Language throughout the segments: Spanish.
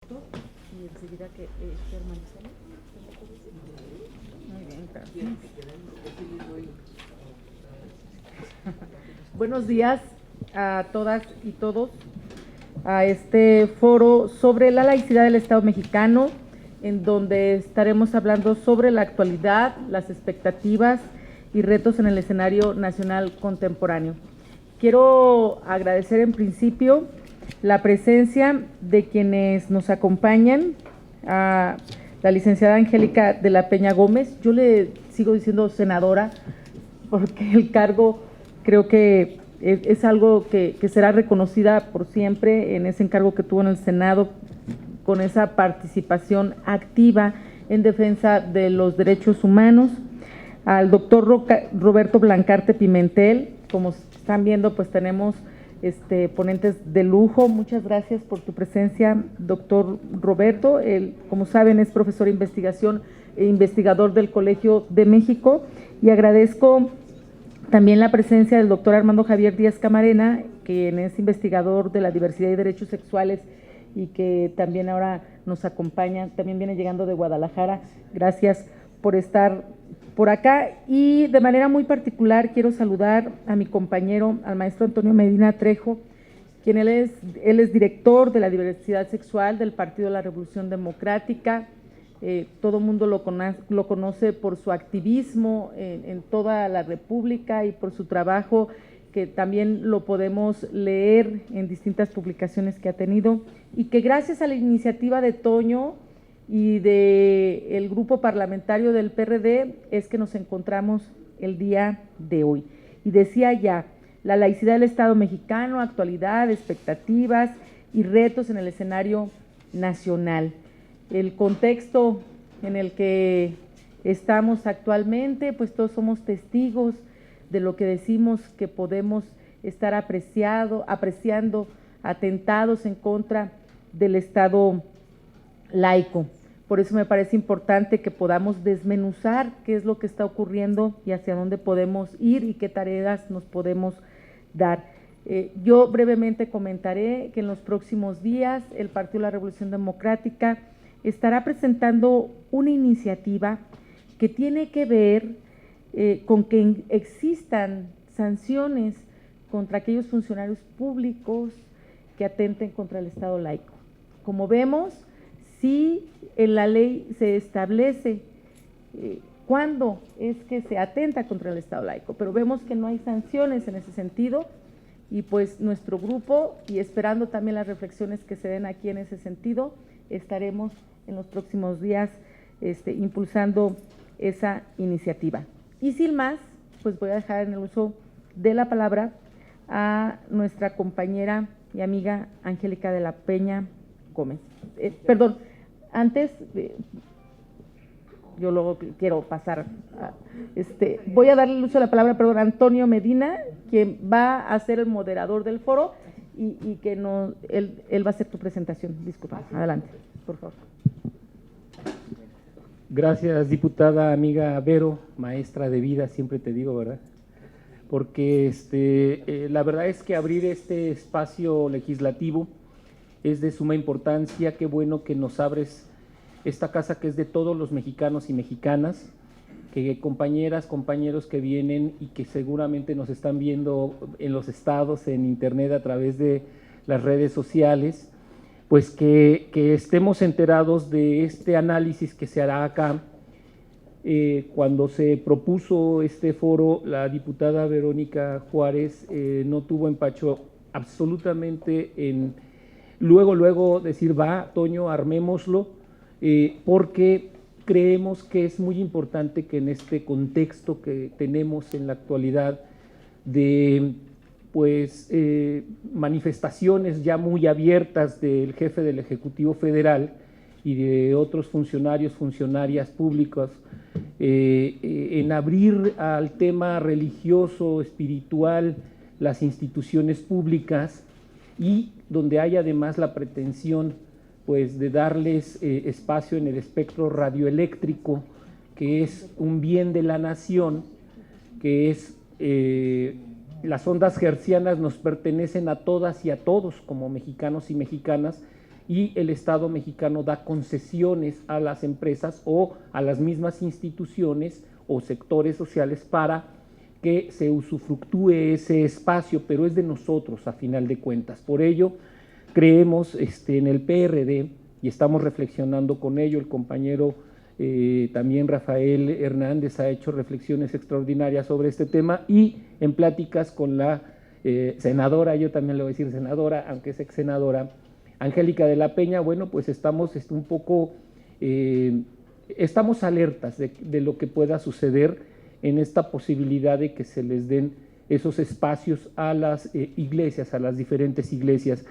Y enseguida que Germán sale. Muy bien, gracias. Buenos días a todas y todos a este foro sobre la laicidad del Estado mexicano, en donde estaremos hablando sobre la actualidad, las expectativas y retos en el escenario nacional contemporáneo. Quiero agradecer en principio la presencia de quienes nos acompañan, a la licenciada Angélica de la Peña Gómez. Yo le sigo diciendo senadora porque el cargo creo que es algo que será reconocida por siempre en ese encargo que tuvo en el Senado, con esa participación activa en defensa de los derechos humanos. Al doctor Roberto Blancarte Pimentel, como están viendo, pues tenemos ponentes de lujo. Muchas gracias por tu presencia, doctor Roberto. Él, como saben, es profesor de investigación e investigador del Colegio de México, y agradezco también la presencia del doctor Armando Javier Díaz Camarena, quien es investigador de la diversidad y derechos sexuales y que también ahora nos acompaña, también viene llegando de Guadalajara. Gracias por estar por acá. Y de manera muy particular quiero saludar a mi compañero, al maestro Antonio Medina Trejo, quien él es director de la diversidad sexual del Partido de la Revolución Democrática. Todo el mundo lo conoce por su activismo en toda la República y por su trabajo, que también lo podemos leer en distintas publicaciones que ha tenido, y que gracias a la iniciativa de Toño y del grupo parlamentario del PRD es que nos encontramos el día de hoy. Y decía ya, la laicidad del Estado mexicano, actualidad, expectativas y retos en el escenario nacional. El contexto en el que estamos actualmente, pues todos somos testigos de lo que decimos que podemos estar apreciando atentados en contra del Estado laico. Por eso me parece importante que podamos desmenuzar qué es lo que está ocurriendo y hacia dónde podemos ir y qué tareas nos podemos dar. Yo brevemente comentaré que en los próximos días el Partido de la Revolución Democrática estará presentando una iniciativa que tiene que ver con que existan sanciones contra aquellos funcionarios públicos que atenten contra el Estado laico. Como vemos, sí en la ley se establece cuándo es que se atenta contra el Estado laico, pero vemos que no hay sanciones en ese sentido, y pues nuestro grupo, y esperando también las reflexiones que se den aquí en ese sentido, estaremos en los próximos días impulsando esa iniciativa. Y sin más, pues voy a dejar en el uso de la palabra a nuestra compañera y amiga Angélica de la Peña Gómez. Perdón, antes, yo luego quiero pasar a, voy a darle el uso de la palabra, perdón, a Antonio Medina, quien va a ser el moderador del foro y que no, él va a hacer tu presentación. Disculpa, adelante, por favor. Gracias, diputada amiga Vero, maestra de vida, siempre te digo, ¿verdad? Porque la verdad es que abrir este espacio legislativo es de suma importancia. Qué bueno que nos abres esta casa que es de todos los mexicanos y mexicanas, que compañeras, compañeros que vienen y que seguramente nos están viendo en los estados, en internet, a través de las redes sociales, pues que estemos enterados de este análisis que se hará acá. Cuando se propuso este foro, la diputada Verónica Juárez no tuvo empacho absolutamente en luego decir, va, Toño, armémoslo, porque creemos que es muy importante que en este contexto que tenemos en la actualidad de manifestaciones ya muy abiertas del jefe del Ejecutivo Federal y de otros funcionarios, funcionarias públicas, en abrir al tema religioso, espiritual, las instituciones públicas, y donde hay además la pretensión pues de darles espacio en el espectro radioeléctrico, que es un bien de la nación, que es las ondas hertzianas nos pertenecen a todas y a todos como mexicanos y mexicanas, y el Estado mexicano da concesiones a las empresas o a las mismas instituciones o sectores sociales para que se usufructúe ese espacio, pero es de nosotros a final de cuentas. Por ello, creemos en el PRD y estamos reflexionando con ello. El compañero también Rafael Hernández ha hecho reflexiones extraordinarias sobre este tema, y en pláticas con la senadora, yo también le voy a decir senadora, aunque es ex senadora, Angélica de la Peña, bueno, pues estamos un poco, estamos alertas de lo que pueda suceder en esta posibilidad de que se les den esos espacios a las iglesias, a las diferentes iglesias.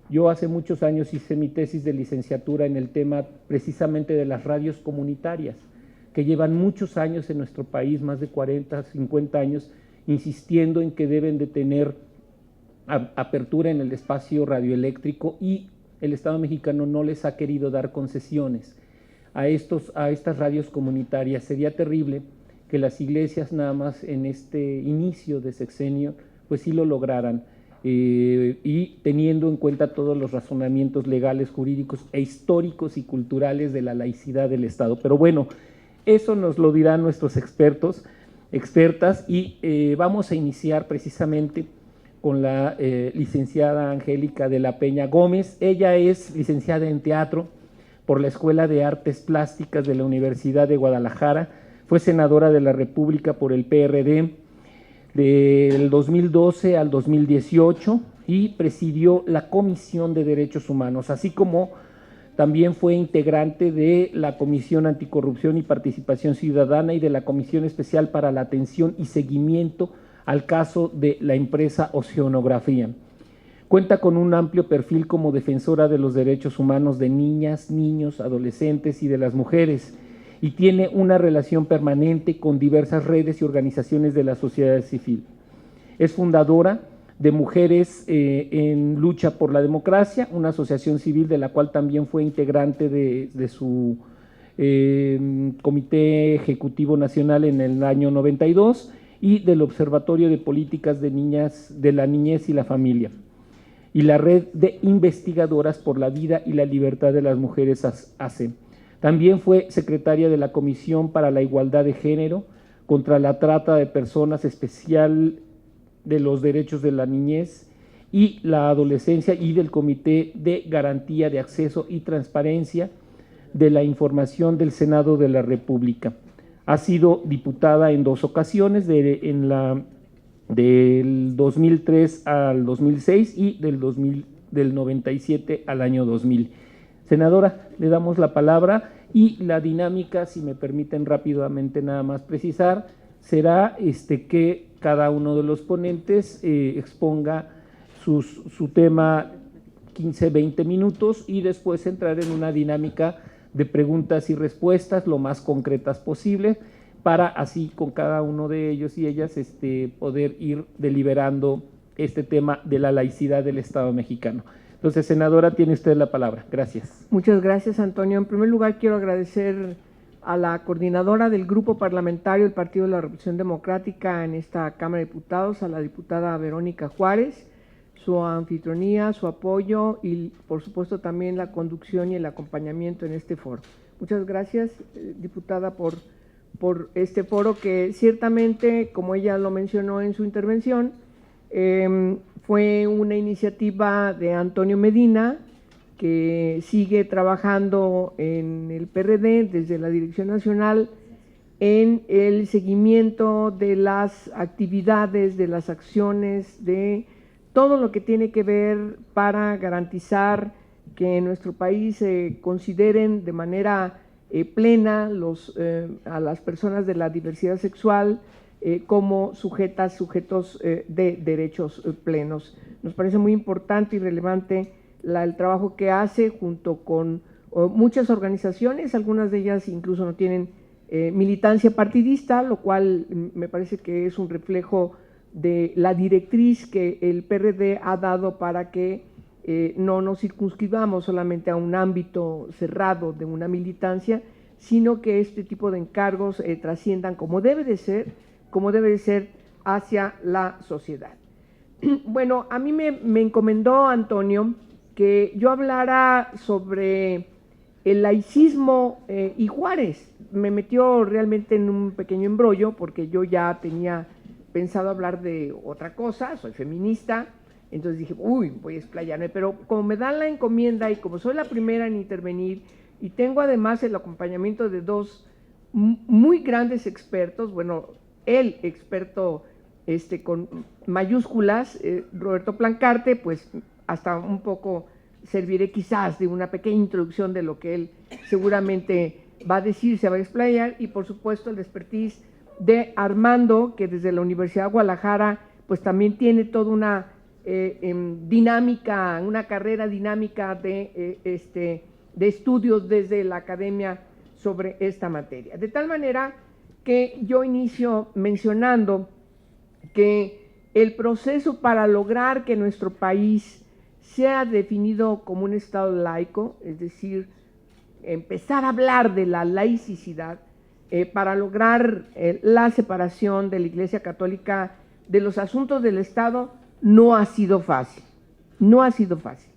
Yo hace muchos años hice mi tesis de licenciatura en el tema precisamente de las radios comunitarias, que llevan muchos años en nuestro país, más de 40, 50 años, insistiendo en que deben de tener apertura en el espacio radioeléctrico, y el Estado mexicano no les ha querido dar concesiones a estas radios comunitarias. Sería terrible que las iglesias nada más en este inicio de sexenio pues sí lo lograran, y teniendo en cuenta todos los razonamientos legales, jurídicos e históricos y culturales de la laicidad del Estado. Pero bueno, eso nos lo dirán nuestros expertos, expertas, y vamos a iniciar precisamente con la licenciada Angélica de la Peña Gómez. Ella es licenciada en teatro por la Escuela de Artes Plásticas de la Universidad de Guadalajara. Fue senadora de la República por el PRD del 2012 al 2018 y presidió la Comisión de Derechos Humanos, así como también fue integrante de la Comisión Anticorrupción y Participación Ciudadana y de la Comisión Especial para la Atención y Seguimiento al caso de la empresa Oceanografía. Cuenta con un amplio perfil como defensora de los derechos humanos de niñas, niños, adolescentes y de las mujeres, y tiene una relación permanente con diversas redes y organizaciones de la sociedad civil. Es fundadora de Mujeres en Lucha por la Democracia, una asociación civil de la cual también fue integrante de su Comité Ejecutivo Nacional en el año 92, y del Observatorio de Políticas de la Niñez y la Familia, y la Red de Investigadoras por la Vida y la Libertad de las Mujeres ACE. También fue secretaria de la Comisión para la Igualdad de Género, contra la Trata de Personas, especial de los Derechos de la Niñez y la Adolescencia, y del Comité de Garantía de Acceso y Transparencia de la Información del Senado de la República. Ha sido diputada en 2 ocasiones, del 2003 al 2006 y del 97 al año 2000. Senadora, le damos la palabra, y la dinámica, si me permiten rápidamente nada más precisar, será que cada uno de los ponentes exponga su tema 15, 20 minutos, y después entrar en una dinámica de preguntas y respuestas lo más concretas posible, para así con cada uno de ellos y ellas poder ir deliberando este tema de la laicidad del Estado mexicano. Entonces, senadora, tiene usted la palabra. Gracias. Muchas gracias, Antonio. En primer lugar, quiero agradecer a la coordinadora del Grupo Parlamentario del Partido de la Revolución Democrática en esta Cámara de Diputados, a la diputada Verónica Juárez, su anfitrionía, su apoyo y, por supuesto, también la conducción y el acompañamiento en este foro. Muchas gracias, diputada, por este foro que ciertamente, como ella lo mencionó en su intervención, fue una iniciativa de Antonio Medina, que sigue trabajando en el PRD desde la Dirección Nacional en el seguimiento de las actividades, de las acciones, de todo lo que tiene que ver para garantizar que en nuestro país se consideren de manera plena a las personas de la diversidad sexual como sujetos de derechos plenos. Nos parece muy importante y relevante el trabajo que hace junto con muchas organizaciones, algunas de ellas incluso no tienen militancia partidista, lo cual me parece que es un reflejo de la directriz que el PRD ha dado para que no nos circunscribamos solamente a un ámbito cerrado de una militancia, sino que este tipo de encargos trasciendan como debe de ser hacia la sociedad. Bueno, a mí me encomendó Antonio que yo hablara sobre el laicismo y Juárez. Me metió realmente en un pequeño embrollo porque yo ya tenía pensado hablar de otra cosa, soy feminista, entonces dije, uy, voy a explayarme, pero como me dan la encomienda y como soy la primera en intervenir y tengo además el acompañamiento de dos muy grandes expertos, bueno, el experto con mayúsculas, Roberto Plancarte, pues hasta un poco serviré quizás de una pequeña introducción de lo que él seguramente va a decir, se va a explayar, y por supuesto el expertise de Armando, que desde la Universidad de Guadalajara pues también tiene toda una dinámica, una carrera dinámica de estudios desde la academia sobre esta materia. De tal manera que yo inicio mencionando que el proceso para lograr que nuestro país sea definido como un Estado laico, es decir, empezar a hablar de la laicidad, para lograr la separación de la Iglesia Católica de los asuntos del Estado, no ha sido fácil, no ha sido fácil.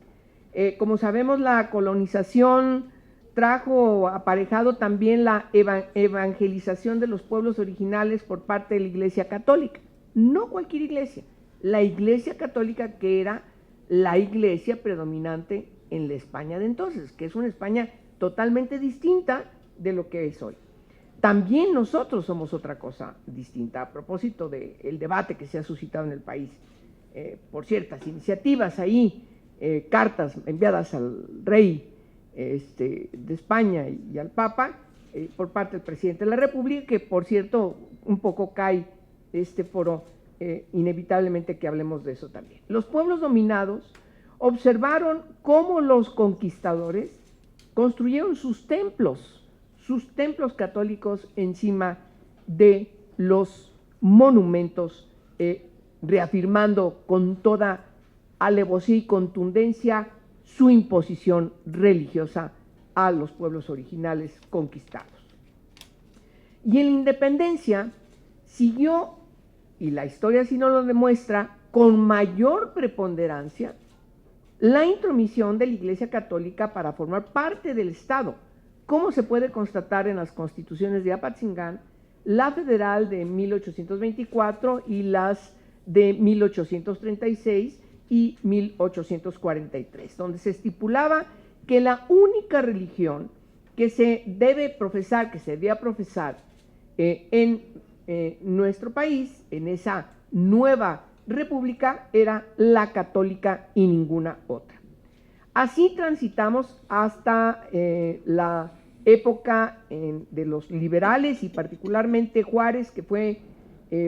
Como sabemos, la colonización trajo aparejado también la evangelización de los pueblos originales por parte de la Iglesia Católica. No cualquier iglesia, la Iglesia Católica, que era la iglesia predominante en la España de entonces, que es una España totalmente distinta de lo que es hoy. También nosotros somos otra cosa distinta, a propósito del debate que se ha suscitado en el país por ciertas iniciativas ahí, cartas enviadas al rey de España y al Papa por parte del presidente de la República, que por cierto un poco cae este foro inevitablemente que hablemos de eso también. Los pueblos dominados observaron cómo los conquistadores construyeron sus templos católicos encima de los monumentos, reafirmando con toda alevosía y contundencia su imposición religiosa a los pueblos originales conquistados. Y en la independencia siguió, y la historia así nos lo demuestra, con mayor preponderancia, la intromisión de la Iglesia Católica para formar parte del Estado, como se puede constatar en las constituciones de Apatzingán, la federal de 1824 y las de 1836 y 1843, donde se estipulaba que la única religión que se debe profesar, que se debía profesar en nuestro país, en esa nueva república, era la católica y ninguna otra. Así transitamos hasta la época de los liberales y particularmente Juárez, que fue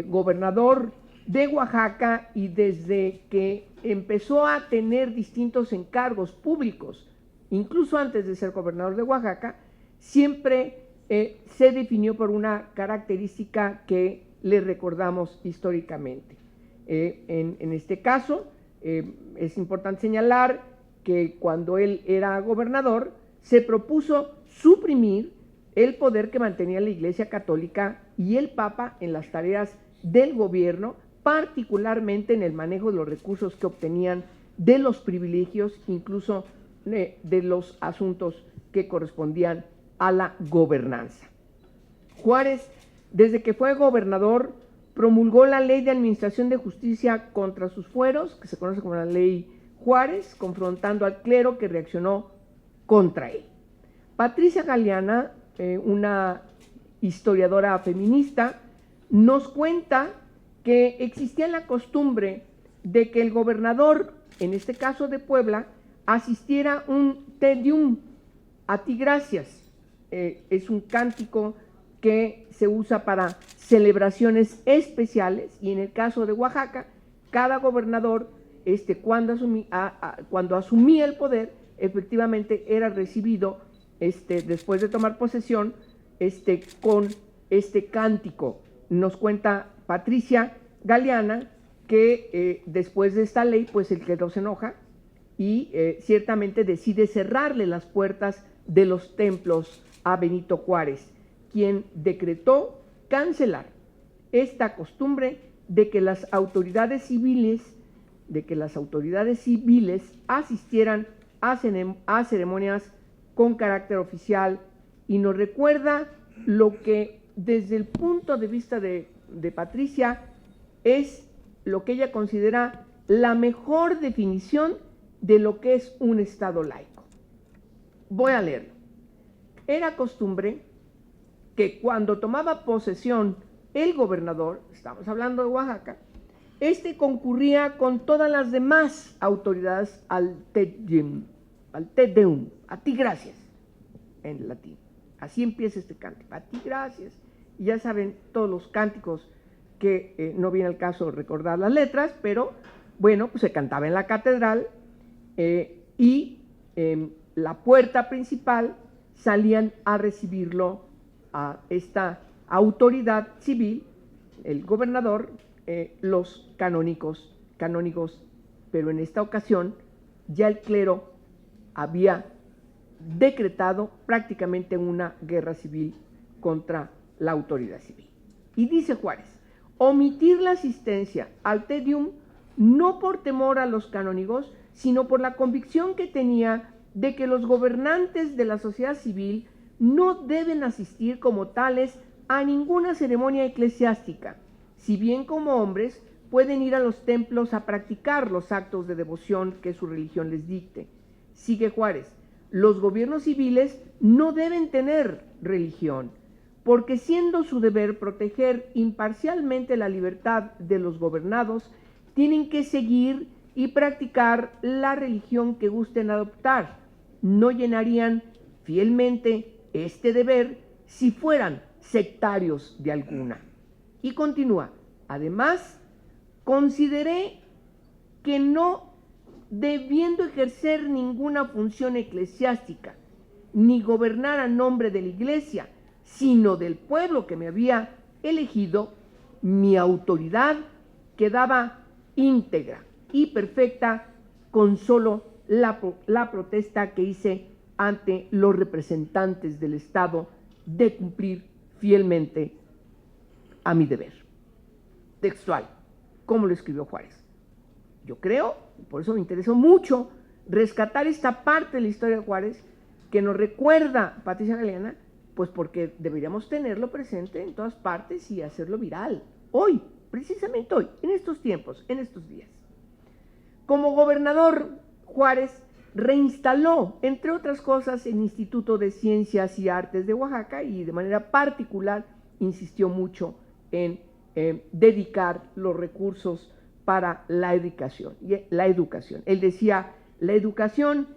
gobernador de Oaxaca, y desde que empezó a tener distintos encargos públicos, incluso antes de ser gobernador de Oaxaca, siempre se definió por una característica que le recordamos históricamente. En este caso, es importante señalar que cuando él era gobernador, se propuso suprimir el poder que mantenía la Iglesia Católica y el Papa en las tareas del gobierno, particularmente en el manejo de los recursos que obtenían, de los privilegios, incluso de los asuntos que correspondían a la gobernanza. Juárez, desde que fue gobernador, promulgó la Ley de Administración de Justicia contra sus fueros, que se conoce como la Ley Juárez, confrontando al clero que reaccionó contra él. Patricia Galeana, una historiadora feminista, nos cuenta que existía la costumbre de que el gobernador, en este caso de Puebla, asistiera un Te Deum, a ti gracias. Es un cántico que se usa para celebraciones especiales, y en el caso de Oaxaca, cada gobernador, cuando asumía el poder, efectivamente era recibido, después de tomar posesión, con este cántico. Nos cuenta Patricia Galeana que después de esta ley, pues el clero se enoja y ciertamente decide cerrarle las puertas de los templos a Benito Juárez, quien decretó cancelar esta costumbre de que las autoridades civiles asistieran a ceremonias con carácter oficial y nos recuerda lo que desde el punto de vista de Patricia es lo que ella considera la mejor definición de lo que es un Estado laico. Voy a leerlo. Era costumbre que cuando tomaba posesión el gobernador, estamos hablando de Oaxaca, concurría con todas las demás autoridades al Te Deum, a ti gracias, en latín. Así empieza este cántico, a ti gracias. Y ya saben todos los cánticos que no viene al caso recordar las letras, pero bueno, pues se cantaba en la catedral y la puerta principal salían a recibirlo a esta autoridad civil, el gobernador, los canónigos, pero en esta ocasión ya el clero había decretado prácticamente una guerra civil contra la autoridad civil. Y dice Juárez, omitir la asistencia al Te Deum no por temor a los canónigos, sino por la convicción que tenía de que los gobernantes de la sociedad civil no deben asistir como tales a ninguna ceremonia eclesiástica, si bien como hombres pueden ir a los templos a practicar los actos de devoción que su religión les dicte. Sigue Juárez, los gobiernos civiles no deben tener religión, porque siendo su deber proteger imparcialmente la libertad de los gobernados, tienen que seguir y practicar la religión que gusten adoptar. No llenarían fielmente este deber si fueran sectarios de alguna. Y continúa, además, consideré que no debiendo ejercer ninguna función eclesiástica, ni gobernar a nombre de la Iglesia, sino del pueblo que me había elegido, mi autoridad quedaba íntegra y perfecta con solo la protesta que hice ante los representantes del Estado de cumplir fielmente a mi deber. Textual, como lo escribió Juárez. Yo creo, por eso me interesó mucho rescatar esta parte de la historia de Juárez que nos recuerda Patricia Galeana, pues porque deberíamos tenerlo presente en todas partes y hacerlo viral. Hoy, precisamente hoy, en estos tiempos, en estos días. Como gobernador, Juárez reinstaló, entre otras cosas, el Instituto de Ciencias y Artes de Oaxaca y de manera particular insistió mucho en dedicar los recursos para la educación. Él decía, la educación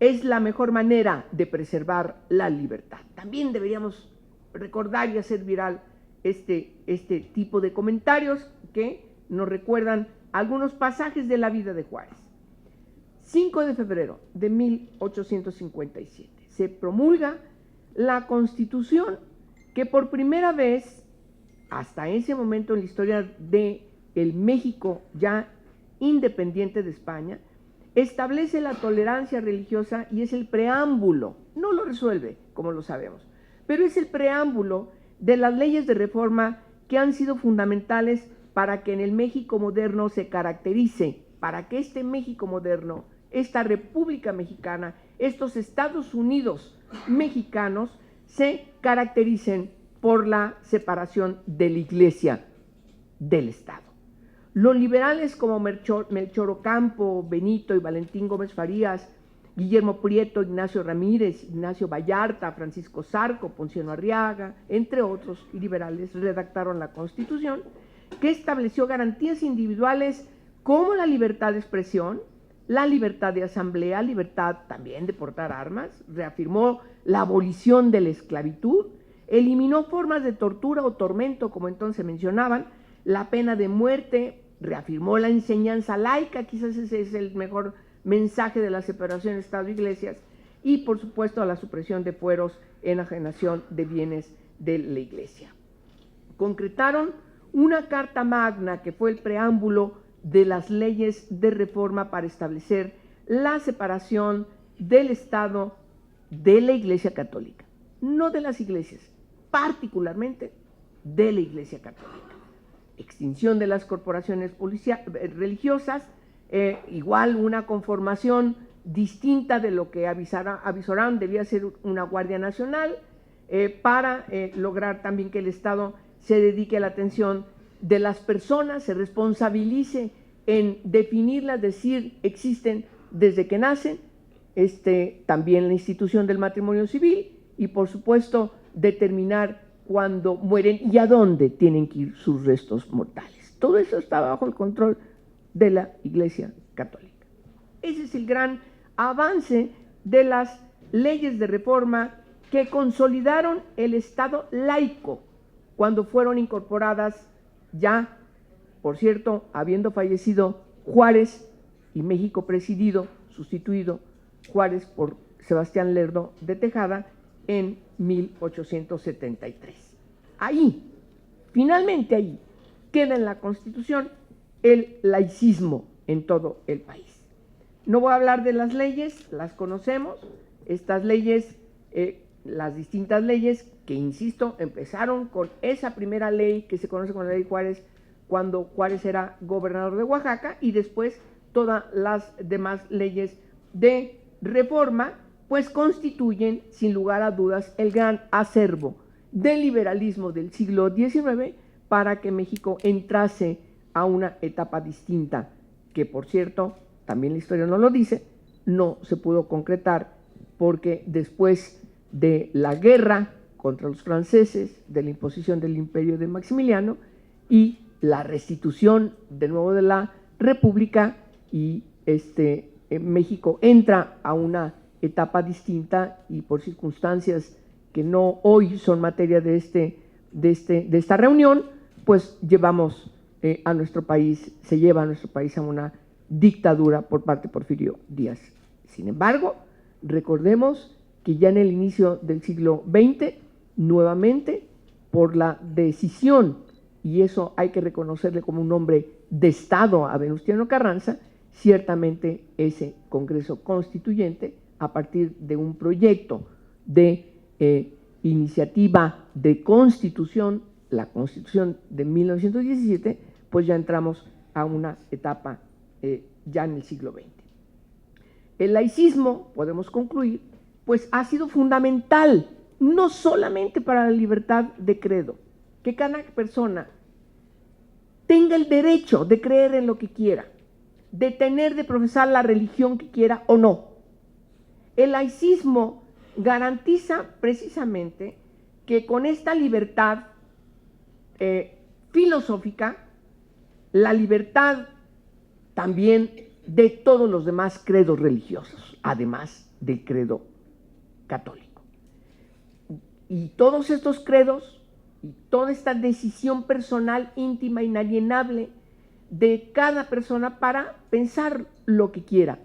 es la mejor manera de preservar la libertad. También deberíamos recordar y hacer viral este tipo de comentarios que nos recuerdan algunos pasajes de la vida de Juárez. 5 de febrero de 1857 se promulga la Constitución que por primera vez, hasta ese momento en la historia de el México ya independiente de España, establece la tolerancia religiosa y es el preámbulo, no lo resuelve, como lo sabemos, pero es el preámbulo de las leyes de reforma que han sido fundamentales para que en el México moderno se caracterice, para que este México moderno, esta República Mexicana, estos Estados Unidos mexicanos se caractericen por la separación de la Iglesia del Estado. Los liberales como Melchor Ocampo, Benito y Valentín Gómez Farías, Guillermo Prieto, Ignacio Ramírez, Ignacio Vallarta, Francisco Zarco, Ponciano Arriaga, entre otros liberales, redactaron la Constitución que estableció garantías individuales como la libertad de expresión, la libertad de asamblea, libertad también de portar armas, reafirmó la abolición de la esclavitud, eliminó formas de tortura o tormento, como entonces mencionaban, la pena de muerte, reafirmó la enseñanza laica, quizás ese es el mejor mensaje de la separación de Estado e Iglesias, y por supuesto a la supresión de fueros, enajenación de bienes de la Iglesia. Concretaron una carta magna que fue el preámbulo de las leyes de reforma para establecer la separación del Estado de la Iglesia Católica, no de las iglesias, particularmente de la Iglesia Católica. Extinción de las corporaciones religiosas, igual una conformación distinta de lo que avisoraron, debía ser una Guardia Nacional, para lograr también que el Estado se dedique a la atención de las personas, se responsabilice en definirlas, decir, existen desde que nacen, también la institución del matrimonio civil y, por supuesto, determinar cuándo mueren y a dónde tienen que ir sus restos mortales. Todo eso está bajo el control de la Iglesia Católica. Ese es el gran avance de las leyes de reforma que consolidaron el Estado laico cuando fueron incorporadas ya, por cierto, habiendo fallecido Juárez y México presidido, sustituido Juárez por Sebastián Lerdo de Tejada en 1873. Ahí, finalmente ahí, queda en la Constitución el laicismo en todo el país. No voy a hablar de las leyes, las conocemos, estas leyes, las distintas leyes que, insisto, empezaron con esa primera ley que se conoce como la Ley Juárez, cuando Juárez era gobernador de Oaxaca, y después todas las demás leyes de reforma, pues constituyen, sin lugar a dudas, el gran acervo del liberalismo del siglo XIX para que México entrase a una etapa distinta, que, por cierto, también la historia no lo dice, no se pudo concretar porque después de la guerra contra los franceses, de la imposición del imperio de Maximiliano y la restitución de nuevo de la República, y México entra a una etapa distinta, y por circunstancias que no hoy son materia de esta reunión, pues llevamos a nuestro país, se lleva a nuestro país a una dictadura por parte de Porfirio Díaz. Sin embargo, recordemos que ya en el inicio del siglo XX, nuevamente, por la decisión, y eso hay que reconocerle como un hombre de Estado a Venustiano Carranza, ciertamente ese Congreso Constituyente, a partir de un proyecto de iniciativa de constitución, la Constitución de 1917, pues ya entramos a una etapa ya en el siglo XX. El laicismo, podemos concluir, pues ha sido fundamental, no solamente para la libertad de credo, que cada persona tenga el derecho de creer en lo que quiera, de profesar la religión que quiera o no. El laicismo garantiza precisamente que con esta libertad filosófica, la libertad también de todos los demás credos religiosos, además del credo católico. Y todos estos credos y toda esta decisión personal, íntima, inalienable de cada persona para pensar lo que quiera,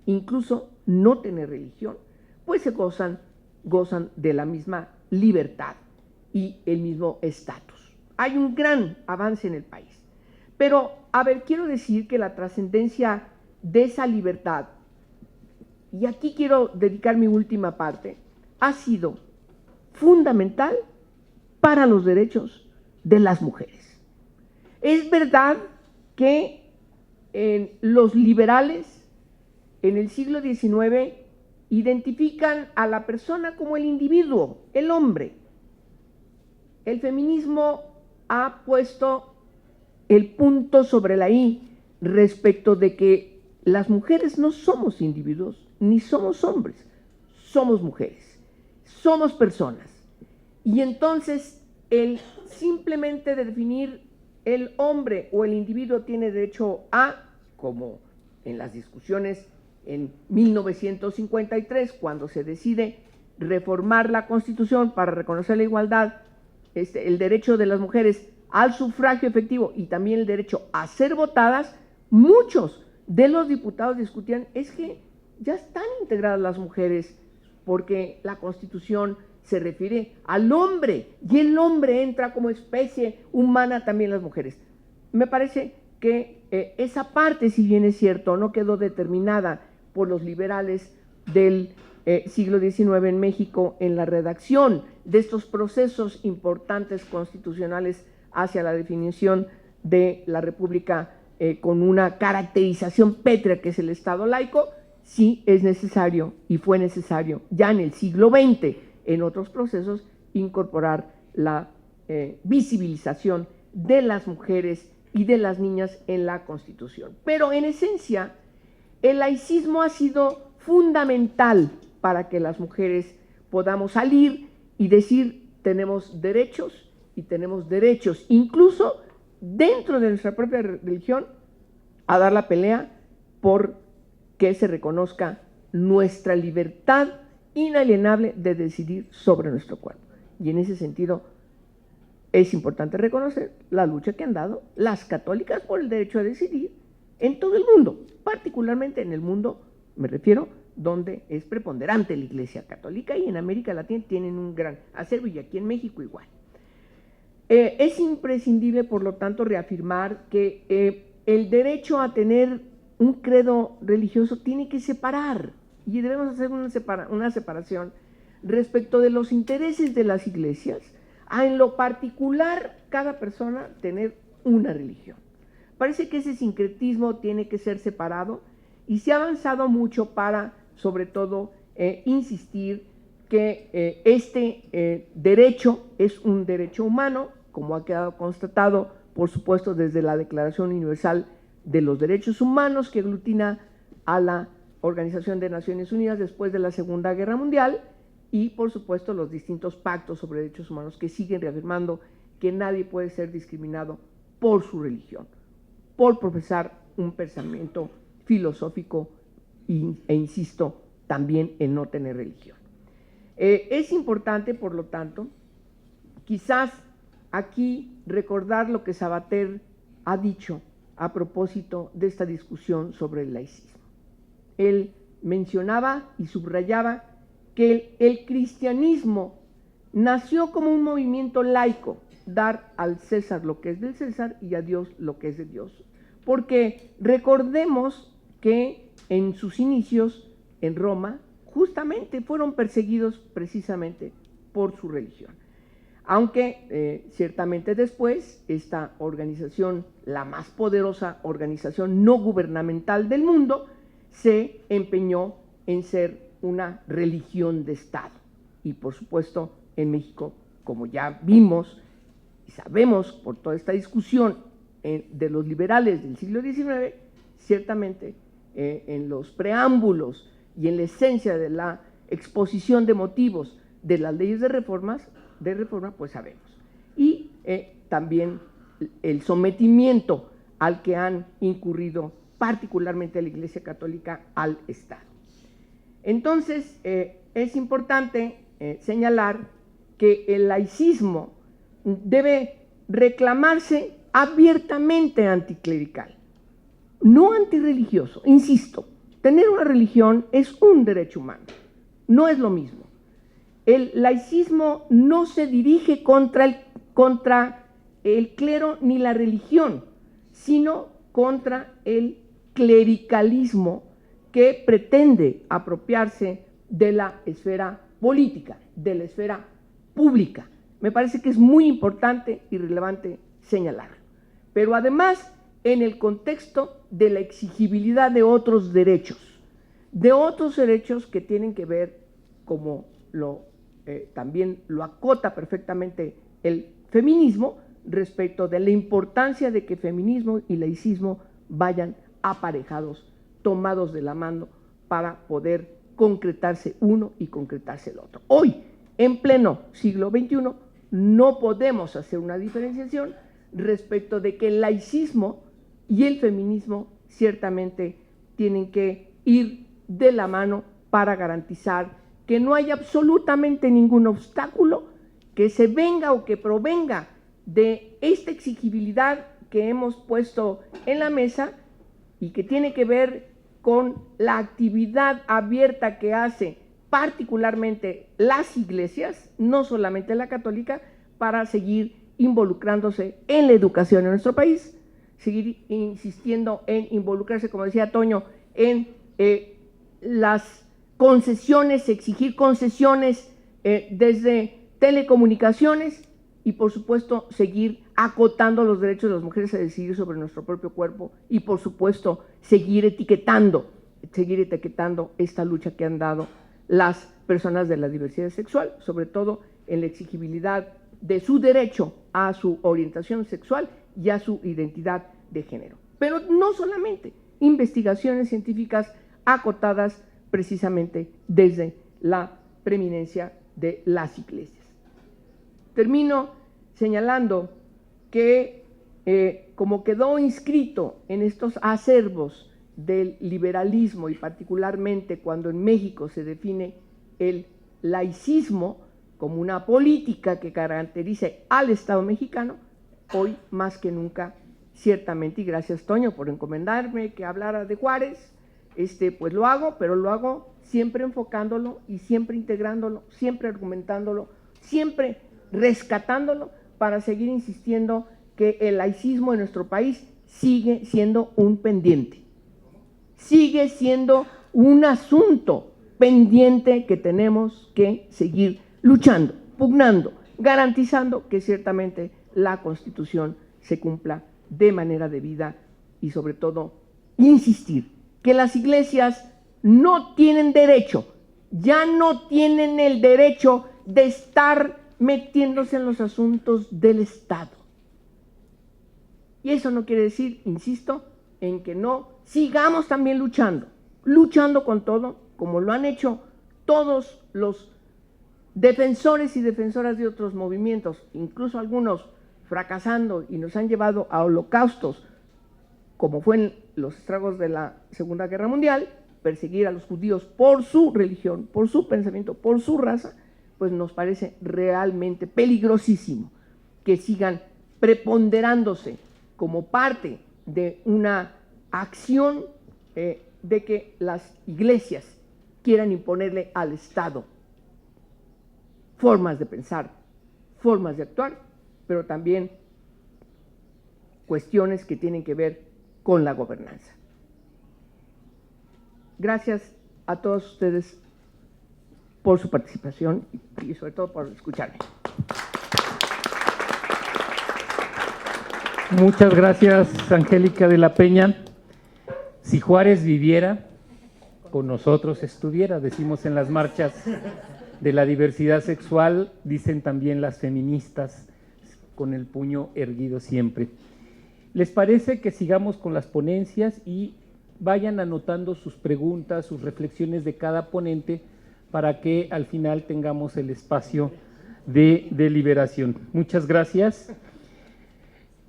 incluso no tener religión, pues se gozan de la misma libertad y el mismo estatus. Hay un gran avance en el país. Pero, a ver, quiero decir que la trascendencia de esa libertad, y aquí quiero dedicar mi última parte, ha sido fundamental para los derechos de las mujeres. Es verdad que los liberales en el siglo XIX identifican a la persona como el individuo, el hombre. El feminismo ha puesto el punto sobre la I respecto de que las mujeres no somos individuos ni somos hombres, somos mujeres, somos personas. Y entonces el simplemente de definir el hombre o el individuo tiene derecho a, como en las discusiones en 1953, cuando se decide reformar la Constitución para reconocer la igualdad, el derecho de las mujeres al sufragio efectivo y también el derecho a ser votadas, muchos de los diputados discutían, es que ya están integradas las mujeres porque la Constitución se refiere al hombre y el hombre entra como especie humana también las mujeres. Me parece que esa parte, si bien es cierto, no quedó determinada por los liberales del siglo XIX en México en la redacción de estos procesos importantes constitucionales hacia la definición de la República con una caracterización pétrea que es el Estado laico. sí es necesario y fue necesario ya en el siglo XX, en otros procesos, incorporar la visibilización de las mujeres y de las niñas en la Constitución. Pero en esencia, el laicismo ha sido fundamental para que las mujeres podamos salir y decir tenemos derechos y tenemos derechos, incluso dentro de nuestra propia religión, a dar la pelea por que se reconozca nuestra libertad inalienable de decidir sobre nuestro cuerpo. Y en ese sentido es importante reconocer la lucha que han dado las católicas por el derecho a decidir en todo el mundo, particularmente en el mundo, me refiero, donde es preponderante la Iglesia Católica, y en América Latina tienen un gran acervo, y aquí en México igual. Es imprescindible, por lo tanto, reafirmar que el derecho a tener un credo religioso tiene que separar, y debemos hacer una separación respecto de los intereses de las iglesias, a en lo particular cada persona tener una religión. Parece que ese sincretismo tiene que ser separado, y se ha avanzado mucho para, sobre todo, insistir que este derecho es un derecho humano, como ha quedado constatado, por supuesto, desde la Declaración Universal de los Derechos Humanos, que aglutina a la Organización de Naciones Unidas después de la Segunda Guerra Mundial, y, por supuesto, los distintos pactos sobre derechos humanos que siguen reafirmando que nadie puede ser discriminado por su religión, por profesar un pensamiento filosófico e insisto, también en no tener religión. Es importante, por lo tanto, quizás aquí recordar lo que Sabater ha dicho a propósito de esta discusión sobre el laicismo. Él mencionaba y subrayaba que el cristianismo nació como un movimiento laico, dar al César lo que es del César y a Dios lo que es de Dios. Porque recordemos que en sus inicios en Roma justamente fueron perseguidos precisamente por su religión. Aunque ciertamente después esta organización, la más poderosa organización no gubernamental del mundo, se empeñó en ser una religión de Estado. Y por supuesto en México, como ya vimos y sabemos por toda esta discusión de los liberales del siglo XIX, ciertamente en los preámbulos y en la esencia de la exposición de motivos de las leyes de reforma, pues sabemos. Y también el sometimiento al que han incurrido particularmente la Iglesia Católica al Estado. Entonces, es importante señalar que el laicismo debe reclamarse abiertamente anticlerical, no antirreligioso. Insisto, tener una religión es un derecho humano, no es lo mismo. El laicismo no se dirige contra el clero ni la religión, sino contra el clericalismo que pretende apropiarse de la esfera política, de la esfera pública. Me parece que es muy importante y relevante señalarlo. Pero además, en el contexto de la exigibilidad de otros derechos que tienen que ver, como también lo acota perfectamente el feminismo, respecto de la importancia de que feminismo y laicismo vayan aparejados, tomados de la mano para poder concretarse uno y concretarse el otro. Hoy, en pleno siglo XXI, no podemos hacer una diferenciación respecto de que el laicismo y el feminismo ciertamente tienen que ir de la mano para garantizar que no haya absolutamente ningún obstáculo que se venga o que provenga de esta exigibilidad que hemos puesto en la mesa y que tiene que ver con la actividad abierta que hace particularmente las iglesias, no solamente la católica, para seguir involucrándose en la educación en nuestro país, seguir insistiendo en involucrarse, como decía Toño, en las concesiones, exigir concesiones desde telecomunicaciones y, por supuesto, seguir acotando los derechos de las mujeres a decidir sobre nuestro propio cuerpo y, por supuesto, seguir etiquetando seguir etiquetando esta lucha que han dado las personas de la diversidad sexual, sobre todo en la exigibilidad de su derecho a su orientación sexual y a su identidad de género. Pero no solamente, investigaciones científicas acotadas precisamente desde la preeminencia de las iglesias. Termino señalando que como quedó inscrito en estos acervos del liberalismo y particularmente cuando en México se define el laicismo como una política que caracterice al Estado mexicano, hoy más que nunca, ciertamente, y gracias Toño por encomendarme que hablara de Juárez, pues lo hago, pero lo hago siempre enfocándolo y siempre integrándolo, siempre argumentándolo, siempre rescatándolo para seguir insistiendo que el laicismo en nuestro país sigue siendo un pendiente, sigue siendo un asunto pendiente que tenemos que seguir luchando, pugnando, garantizando que ciertamente la Constitución se cumpla de manera debida y sobre todo insistir que las iglesias no tienen derecho, ya no tienen el derecho de estar metiéndose en los asuntos del Estado. Y eso no quiere decir, insisto, en que no sigamos también luchando con todo, como lo han hecho todos los defensores y defensoras de otros movimientos, incluso algunos fracasando y nos han llevado a holocaustos, como fue en los estragos de la Segunda Guerra Mundial, perseguir a los judíos por su religión, por su pensamiento, por su raza, pues nos parece realmente peligrosísimo que sigan preponderándose como parte de una acción de que las iglesias quieran imponerle al Estado formas de pensar, formas de actuar, pero también cuestiones que tienen que ver con la gobernanza. Gracias a todos ustedes por su participación y sobre todo por escucharme. Muchas gracias, Angélica de la Peña. Si Juárez viviera, con nosotros estuviera, decimos en las marchas de la diversidad sexual, dicen también las feministas, con el puño erguido siempre. ¿Les parece que sigamos con las ponencias y vayan anotando sus preguntas, sus reflexiones de cada ponente para que al final tengamos el espacio de deliberación? Muchas gracias.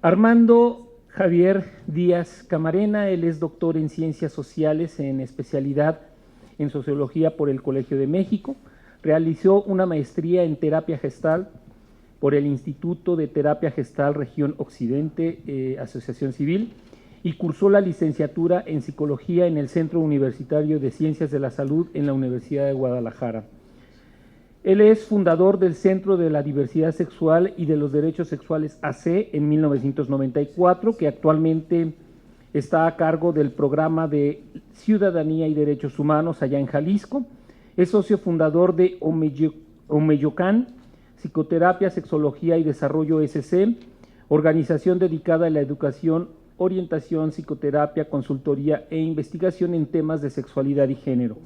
Armando Javier Díaz Camarena, él es doctor en Ciencias Sociales en especialidad en Sociología por el Colegio de México. Realizó una maestría en Terapia Gestal por el Instituto de Terapia Gestal Región Occidente, Asociación Civil, y cursó la licenciatura en Psicología en el Centro Universitario de Ciencias de la Salud en la Universidad de Guadalajara. Él es fundador del Centro de la Diversidad Sexual y de los Derechos Sexuales AC en 1994, que actualmente está a cargo del programa de Ciudadanía y Derechos Humanos allá en Jalisco. Es socio fundador de Omeyocan, Psicoterapia, Sexología y Desarrollo SC, organización dedicada a la educación, orientación, psicoterapia, consultoría e investigación en temas de sexualidad y género.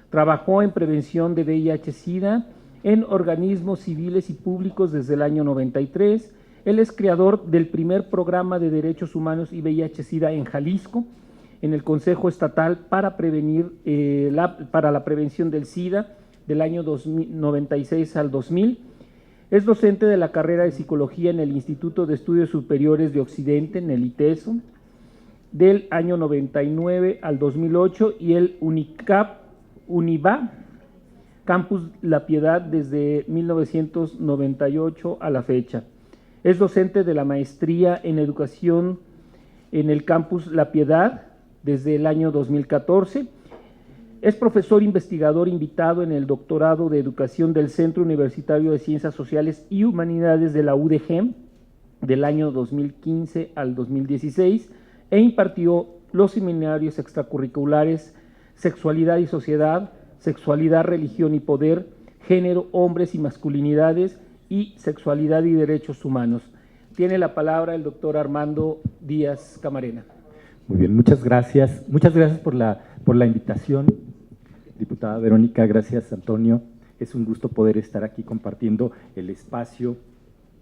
Trabajó en prevención de VIH-Sida en organismos civiles y públicos desde el año 93. Él es creador del primer programa de derechos humanos y VIH-Sida en Jalisco, en el Consejo Estatal para prevenir para la prevención del SIDA del año 96 al 2000. Es docente de la carrera de Psicología en el Instituto de Estudios Superiores de Occidente, en el ITESO, del año 99 al 2008, y el UNIVA, Campus La Piedad, desde 1998 a la fecha. Es docente de la maestría en Educación en el Campus La Piedad desde el año 2014. Es profesor investigador invitado en el doctorado de Educación del Centro Universitario de Ciencias Sociales y Humanidades de la UDG del año 2015 al 2016 e impartió los seminarios extracurriculares Sexualidad y Sociedad, Sexualidad, Religión y Poder, Género, Hombres y Masculinidades y Sexualidad y Derechos Humanos. Tiene la palabra el doctor Armando Díaz Camarena. Muy bien, muchas gracias. Muchas gracias por la invitación, diputada Verónica. Gracias, Antonio. Es un gusto poder estar aquí compartiendo el espacio.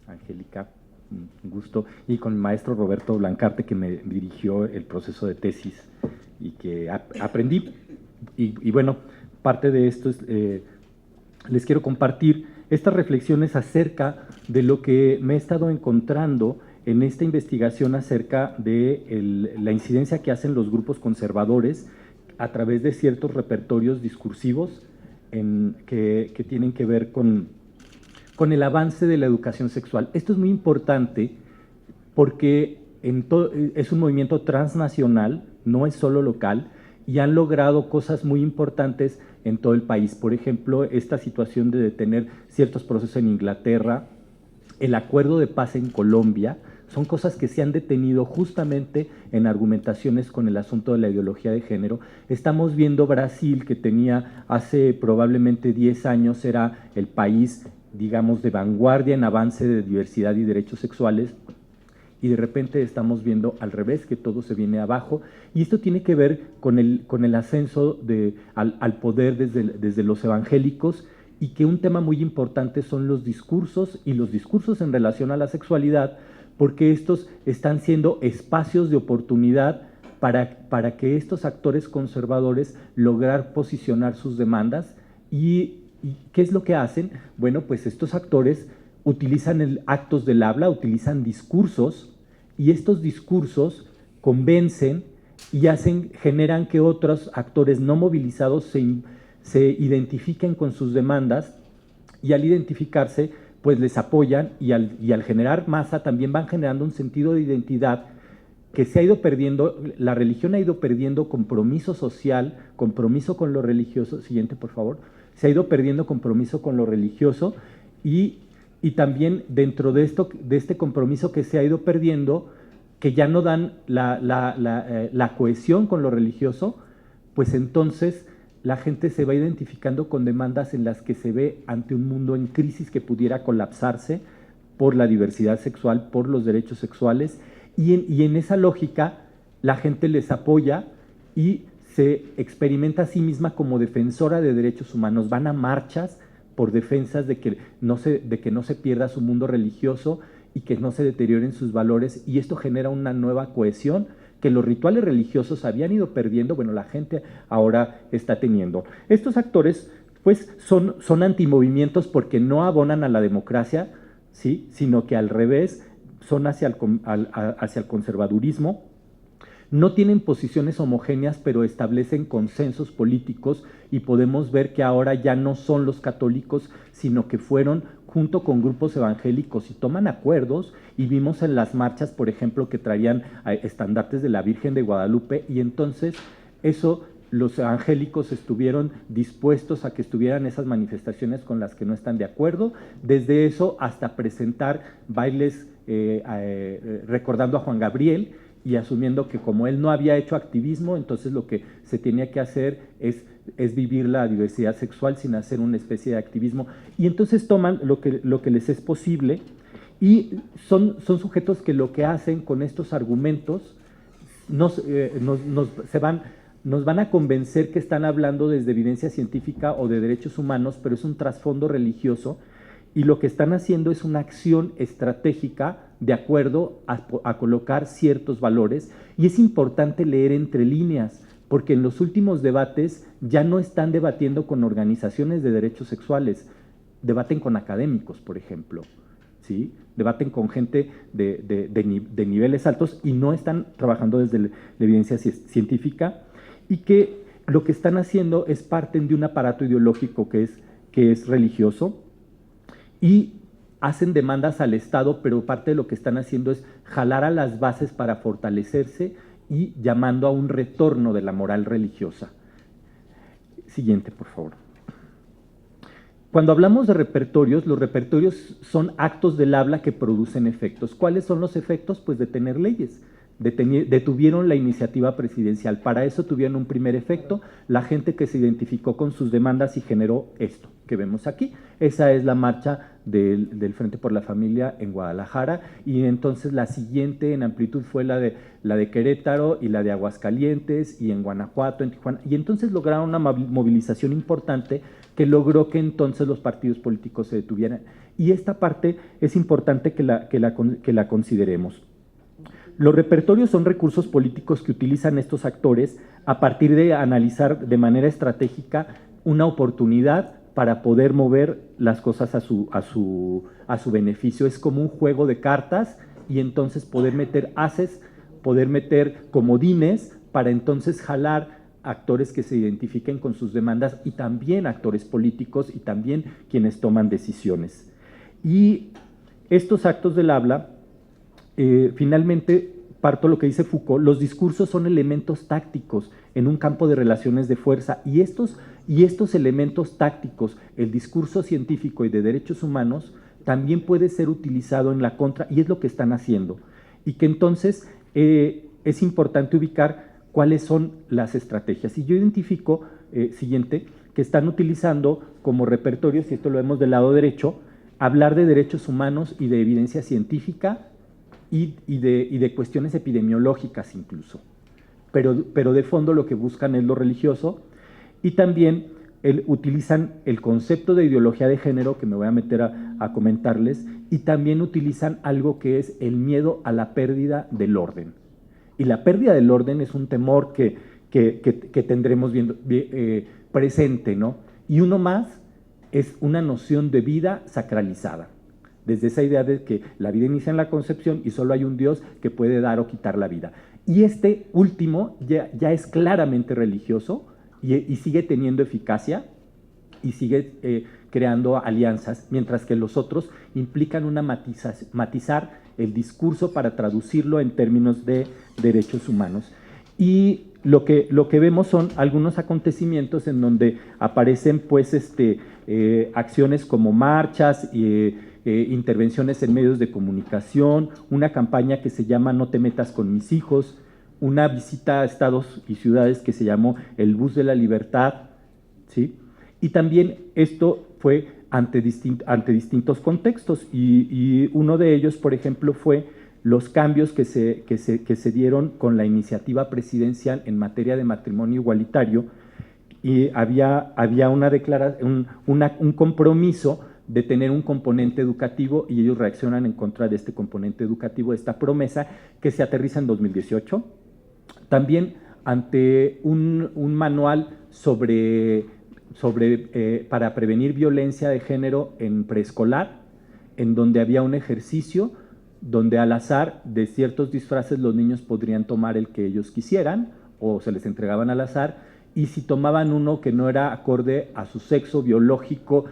Angélica, un gusto. Y con el maestro Roberto Blancarte, que me dirigió el proceso de tesis y que aprendí. Y bueno, parte de esto es, les quiero compartir estas reflexiones acerca de lo que me he estado encontrando en esta investigación acerca de la incidencia que hacen los grupos conservadores a través de ciertos repertorios discursivos que tienen que ver con el avance de la educación sexual. Esto es muy importante porque es un movimiento transnacional, no es solo local, y han logrado cosas muy importantes en todo el país. Por ejemplo, esta situación de detener ciertos procesos en Inglaterra, el acuerdo de paz en Colombia, son cosas que se han detenido justamente en argumentaciones con el asunto de la ideología de género. Estamos viendo Brasil, que tenía hace probablemente 10 años, era el país, digamos, de vanguardia en avance de diversidad y derechos sexuales, y de repente estamos viendo al revés, que todo se viene abajo, y esto tiene que ver con el ascenso al poder desde los evangélicos, y que un tema muy importante son los discursos, y los discursos en relación a la sexualidad, porque estos están siendo espacios de oportunidad para que estos actores conservadores lograr posicionar sus demandas. ¿Y qué es lo que hacen? Bueno, pues estos actores utilizan actos del habla, utilizan discursos, y estos discursos convencen y generan que otros actores no movilizados se identifiquen con sus demandas, y al identificarse pues les apoyan, y al generar masa también van generando un sentido de identidad que se ha ido perdiendo. La religión ha ido perdiendo compromiso social, compromiso con lo religioso. Siguiente, por favor. Se ha ido perdiendo compromiso con lo religioso, y también dentro de este compromiso que se ha ido perdiendo, que ya no dan la cohesión con lo religioso, pues entonces la gente se va identificando con demandas en las que se ve ante un mundo en crisis que pudiera colapsarse por la diversidad sexual, por los derechos sexuales, y en esa lógica la gente les apoya y se experimenta a sí misma como defensora de derechos humanos. Van a marchas por defensas de que no se pierda su mundo religioso y que no se deterioren sus valores, y esto genera una nueva cohesión que los rituales religiosos habían ido perdiendo. Bueno, la gente ahora está teniendo. Estos actores pues son antimovimientos porque no abonan a la democracia, ¿sí?, sino que al revés son hacia el conservadurismo. No tienen posiciones homogéneas, pero establecen consensos políticos, y podemos ver que ahora ya no son los católicos, sino que fueron junto con grupos evangélicos y toman acuerdos, y vimos en las marchas, por ejemplo, que traían estandartes de la Virgen de Guadalupe, y entonces eso, los evangélicos estuvieron dispuestos a que estuvieran esas manifestaciones con las que no están de acuerdo, desde eso hasta presentar bailes recordando a Juan Gabriel, y asumiendo que como él no había hecho activismo, entonces lo que se tenía que hacer es vivir la diversidad sexual sin hacer una especie de activismo. Y entonces toman lo que les es posible, y son sujetos que lo que hacen con estos argumentos nos van a convencer que están hablando desde evidencia científica o de derechos humanos, pero es un trasfondo religioso, y lo que están haciendo es una acción estratégica de acuerdo a colocar ciertos valores. Y es importante leer entre líneas, porque en los últimos debates ya no están debatiendo con organizaciones de derechos sexuales, debaten con académicos, por ejemplo, ¿sí? Debaten con gente de niveles altos, y no están trabajando desde la evidencia científica, y que lo que están haciendo es parten de un aparato ideológico que es religioso, y hacen demandas al Estado, pero parte de lo que están haciendo es jalar a las bases para fortalecerse y llamando a un retorno de la moral religiosa. Siguiente, por favor. Cuando hablamos de repertorios, los repertorios son actos del habla que producen efectos. ¿Cuáles son los efectos? Pues detener leyes. Detuvieron la iniciativa presidencial. Para eso tuvieron un primer efecto, la gente que se identificó con sus demandas y generó esto que vemos aquí. Esa es la marcha del Frente por la Familia en Guadalajara, y entonces la siguiente en amplitud fue la de Querétaro y la de Aguascalientes y en Guanajuato, en Tijuana, y entonces lograron una movilización importante que logró que entonces los partidos políticos se detuvieran, y esta parte es importante que la consideremos. Los repertorios son recursos políticos que utilizan estos actores a partir de analizar de manera estratégica una oportunidad para poder mover las cosas a su beneficio. Es como un juego de cartas y entonces poder meter ases, poder meter comodines para entonces jalar actores que se identifiquen con sus demandas y también actores políticos y también quienes toman decisiones. Y estos actos del habla, finalmente, parto lo que dice Foucault, los discursos son elementos tácticos en un campo de relaciones de fuerza y estos elementos tácticos, el discurso científico y de derechos humanos, también puede ser utilizado en la contra y es lo que están haciendo. Y que entonces es importante ubicar cuáles son las estrategias. Y yo identifico, siguiente, que están utilizando como repertorios, y esto lo vemos del lado derecho, hablar de derechos humanos y de evidencia científica y de cuestiones epidemiológicas incluso. Pero de fondo lo que buscan es lo religioso y también utilizan el concepto de ideología de género, que me voy a meter a comentarles, y también utilizan algo que es el miedo a la pérdida del orden. Y la pérdida del orden es un temor que tendremos presente, ¿no? Y uno más es una noción de vida sacralizada, desde esa idea de que la vida inicia en la concepción y solo hay un Dios que puede dar o quitar la vida. Y este último ya es claramente religioso y sigue teniendo eficacia y sigue creando alianzas, mientras que los otros implican matizar el discurso para traducirlo en términos de derechos humanos. Y lo que vemos son algunos acontecimientos en donde aparecen pues acciones como marchas y intervenciones en medios de comunicación, una campaña que se llama No te metas con mis hijos, una visita a estados y ciudades que se llamó El Bus de la Libertad, ¿sí? Y también esto fue ante distintos contextos y uno de ellos, por ejemplo, fue los cambios que se dieron con la iniciativa presidencial en materia de matrimonio igualitario, y había un compromiso de tener un componente educativo y ellos reaccionan en contra de este componente educativo, de esta promesa que se aterriza en 2018. También ante un manual para prevenir violencia de género en preescolar, en donde había un ejercicio donde al azar de ciertos disfraces los niños podrían tomar el que ellos quisieran o se les entregaban al azar, y si tomaban uno que no era acorde a su sexo biológico,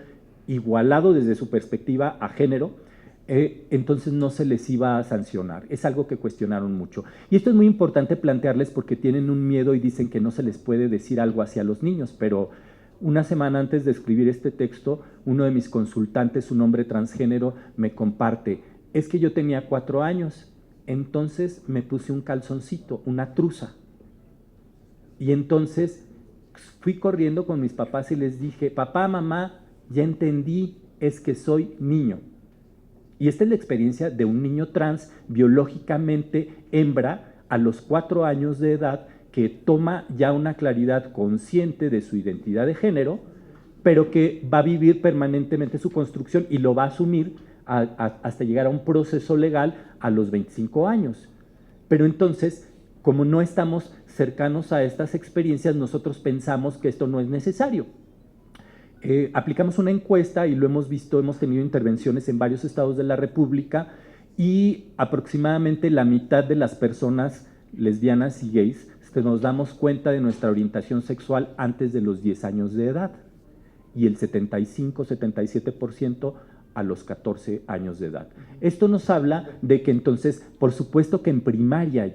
igualado desde su perspectiva a género, entonces no se les iba a sancionar. Es algo que cuestionaron mucho. Y esto es muy importante plantearles porque tienen un miedo y dicen que no se les puede decir algo hacia los niños, pero una semana antes de escribir este texto, uno de mis consultantes, un hombre transgénero, me comparte: es que yo tenía 4 años, entonces me puse un calzoncito, una truza. Y entonces fui corriendo con mis papás y les dije: papá, mamá, ya entendí, es que soy niño. Y esta es la experiencia de un niño trans, biológicamente hembra, a los 4 años de edad, que toma ya una claridad consciente de su identidad de género, pero que va a vivir permanentemente su construcción y lo va a asumir hasta llegar a un proceso legal a los 25 años. Pero entonces, como no estamos cercanos a estas experiencias, nosotros pensamos que esto no es necesario. Aplicamos una encuesta y lo hemos visto, hemos tenido intervenciones en varios estados de la República y aproximadamente la mitad de las personas lesbianas y gays nos damos cuenta de nuestra orientación sexual antes de los 10 años de edad y el 75-77% a los 14 años de edad. Esto nos habla de que entonces, por supuesto que en primaria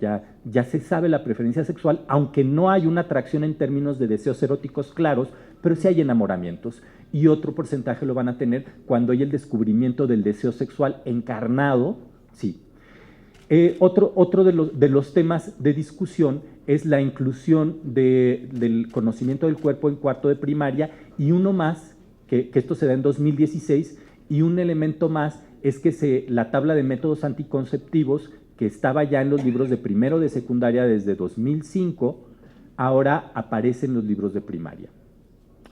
ya se sabe la preferencia sexual, aunque no hay una atracción en términos de deseos eróticos claros, pero sí hay enamoramientos. Y otro porcentaje lo van a tener cuando hay el descubrimiento del deseo sexual encarnado, sí. Otro de los temas de discusión es la inclusión del conocimiento del cuerpo en 4º de primaria, y uno más, que esto se da en 2016, Y un elemento más es que la tabla de métodos anticonceptivos, que estaba ya en los libros de primero de secundaria desde 2005, ahora aparece en los libros de primaria.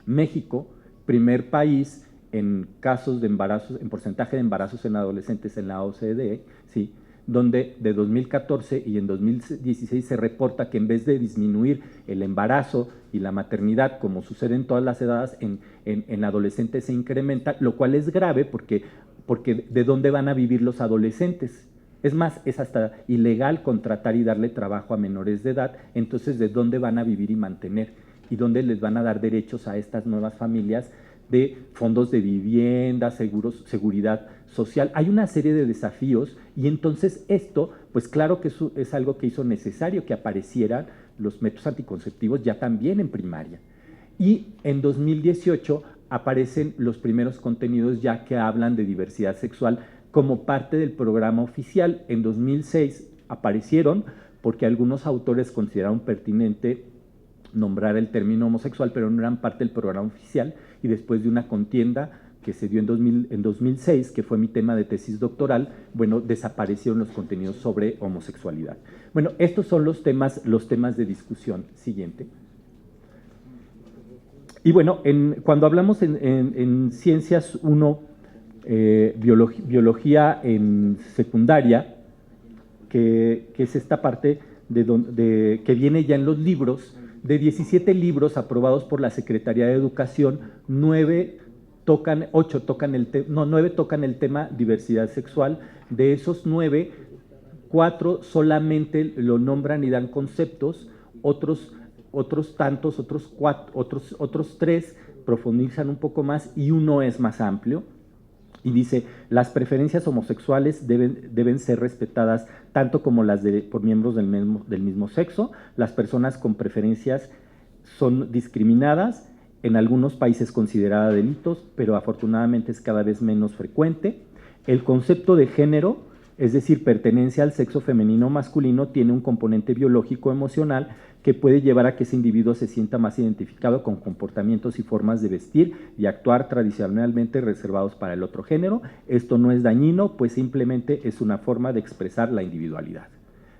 México, primer país en casos de embarazos, en porcentaje de embarazos en adolescentes en la OCDE, ¿sí?, donde de 2014 y en 2016 se reporta que en vez de disminuir el embarazo y la maternidad, como sucede en todas las edades, en adolescentes se incrementa, lo cual es grave porque ¿de dónde van a vivir los adolescentes? Es más, es hasta ilegal contratar y darle trabajo a menores de edad, entonces ¿de dónde van a vivir y mantener? ¿Y dónde les van a dar derechos a estas nuevas familias de fondos de vivienda, seguridad social? Hay una serie de desafíos y entonces esto, pues claro que es algo que hizo necesario que aparecieran los métodos anticonceptivos ya también en primaria. Y en 2018 aparecen los primeros contenidos ya que hablan de diversidad sexual como parte del programa oficial. En 2006 aparecieron porque algunos autores consideraron pertinente nombrar el término homosexual, pero no eran parte del programa oficial, y después de una contienda que se dio en 2006, que fue mi tema de tesis doctoral, bueno, desaparecieron los contenidos sobre homosexualidad. Bueno, estos son los temas de discusión. Siguiente. Y bueno, cuando hablamos en Ciencias 1, biología en secundaria, que es esta parte que viene ya en los libros, de 17 libros aprobados por la Secretaría de Educación, 9 tocan el tema diversidad sexual. De esos 9, 4 solamente lo nombran y dan conceptos, otros 3 profundizan un poco más y uno es más amplio. Y dice, las preferencias homosexuales deben ser respetadas tanto como las por miembros del mismo sexo. Las personas con preferencias son discriminadas, en algunos países considerada delitos, pero afortunadamente es cada vez menos frecuente. El concepto de género, es decir, pertenencia al sexo femenino o masculino, tiene un componente biológico emocional que puede llevar a que ese individuo se sienta más identificado con comportamientos y formas de vestir y actuar tradicionalmente reservados para el otro género. Esto no es dañino, pues simplemente es una forma de expresar la individualidad.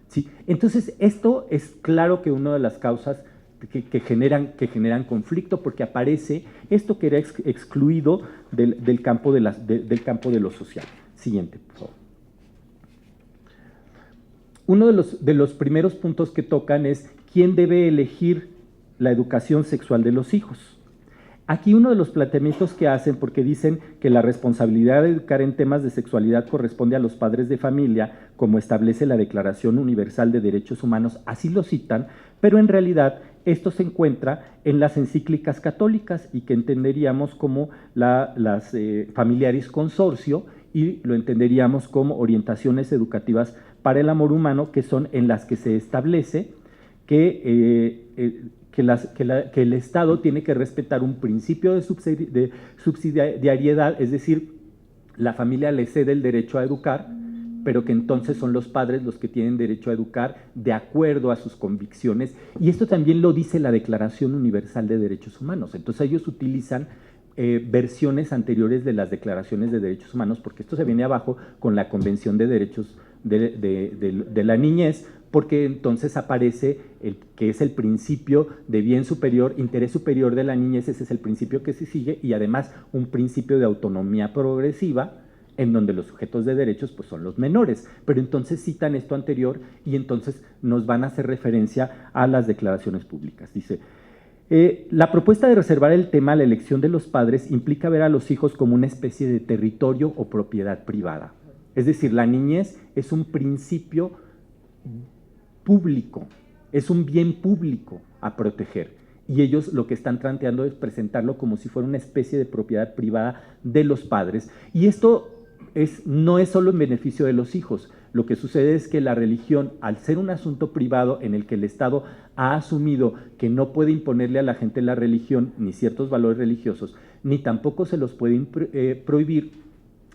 ¿Sí? Entonces, esto es claro que una de las causas que generan conflicto, porque aparece esto que era excluido del campo de lo social. Siguiente, por favor. Uno de los primeros puntos que tocan es quién debe elegir la educación sexual de los hijos. Aquí uno de los planteamientos que hacen, porque dicen que la responsabilidad de educar en temas de sexualidad corresponde a los padres de familia, como establece la Declaración Universal de Derechos Humanos, así lo citan, pero en realidad esto se encuentra en las encíclicas católicas y que entenderíamos como las Familiaris Consortio, y lo entenderíamos como orientaciones educativas para el amor humano, que son en las que se establece que el Estado tiene que respetar un principio de subsidiariedad, es decir, la familia le cede el derecho a educar, pero que entonces son los padres los que tienen derecho a educar de acuerdo a sus convicciones, y esto también lo dice la Declaración Universal de Derechos Humanos. Entonces ellos utilizan versiones anteriores de las declaraciones de derechos humanos, porque esto se viene abajo con la Convención de Derechos de la Niñez, porque entonces aparece que es el principio de bien superior, interés superior de la niñez. Ese es el principio que se sigue, y además un principio de autonomía progresiva, en donde los sujetos de derechos pues son los menores, pero entonces citan esto anterior y entonces nos van a hacer referencia a las declaraciones públicas. Dice, la propuesta de reservar el tema a la elección de los padres implica ver a los hijos como una especie de territorio o propiedad privada. Es decir, la niñez es un principio público, es un bien público a proteger, y ellos lo que están tratando es presentarlo como si fuera una especie de propiedad privada de los padres, y esto no es solo en beneficio de los hijos. Lo que sucede es que la religión, al ser un asunto privado en el que el Estado ha asumido que no puede imponerle a la gente la religión ni ciertos valores religiosos, ni tampoco se los puede prohibir,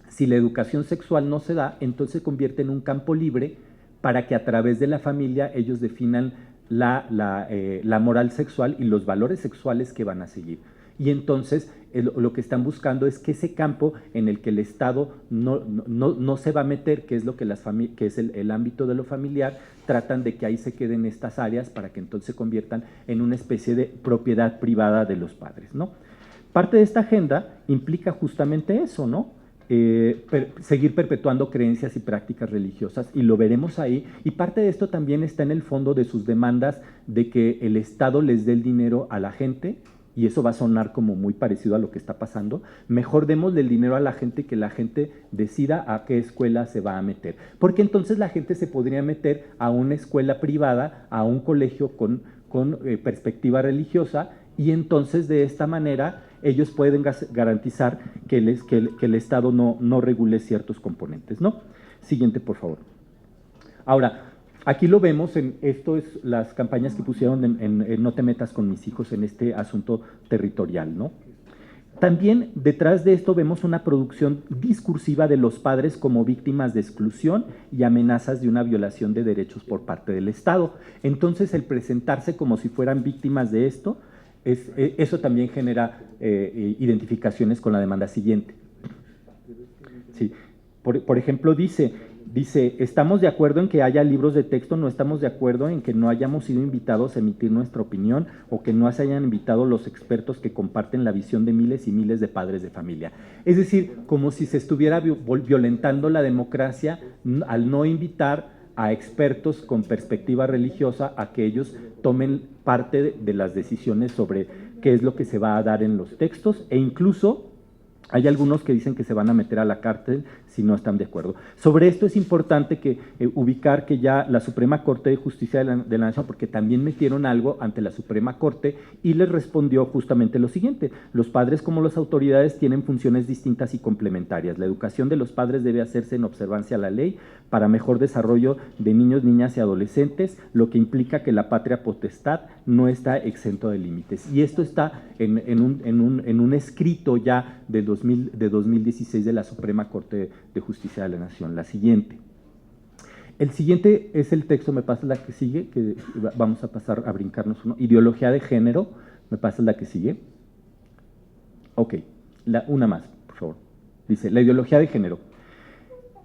si la educación sexual no se da, entonces se convierte en un campo libre para que a través de la familia ellos definan la moral sexual y los valores sexuales que van a seguir. Y entonces lo que están buscando es que ese campo en el que el Estado no se va a meter, que es, que es el ámbito de lo familiar, tratan de que ahí se queden estas áreas para que entonces se conviertan en una especie de propiedad privada de los padres, ¿no? Parte de esta agenda implica justamente eso, ¿no? Seguir perpetuando creencias y prácticas religiosas, y lo veremos ahí, y parte de esto también está en el fondo de sus demandas de que el Estado les dé el dinero a la gente, y eso va a sonar como muy parecido a lo que está pasando. Mejor démosle el dinero a la gente y que la gente decida a qué escuela se va a meter, porque entonces la gente se podría meter a una escuela privada, a un colegio con perspectiva religiosa, y entonces de esta manera ellos pueden garantizar que el Estado no regule ciertos componentes, ¿no? Siguiente, por favor. Ahora, aquí lo vemos, esto es las campañas que pusieron en No te metas con mis hijos en este asunto territorial, ¿no? También detrás de esto vemos una producción discursiva de los padres como víctimas de exclusión y amenazas de una violación de derechos por parte del Estado. Entonces, el presentarse como si fueran víctimas de esto, eso también genera identificaciones con la demanda siguiente. Sí. Por ejemplo, dice, estamos de acuerdo en que haya libros de texto, no estamos de acuerdo en que no hayamos sido invitados a emitir nuestra opinión o que no se hayan invitado los expertos que comparten la visión de miles y miles de padres de familia. Es decir, como si se estuviera violentando la democracia al no invitar a expertos con perspectiva religiosa a que ellos tomen parte de las decisiones sobre qué es lo que se va a dar en los textos, e incluso hay algunos que dicen que se van a meter a la cárcel si no están de acuerdo. Sobre esto es importante ubicar que ya la Suprema Corte de Justicia de la Nación, porque también metieron algo ante la Suprema Corte y les respondió justamente lo siguiente: los padres como las autoridades tienen funciones distintas y complementarias. La educación de los padres debe hacerse en observancia a la ley para mejor desarrollo de niños, niñas y adolescentes, lo que implica que la patria potestad no está exento de límites. Y esto está en un escrito ya de 2016 de la Suprema Corte de Justicia de la Nación. La siguiente. El siguiente es el texto, me pasa la que sigue, que vamos a pasar a brincarnos uno. Ideología de género, me pasa la que sigue. Ok, una más, por favor. Dice, la ideología de género.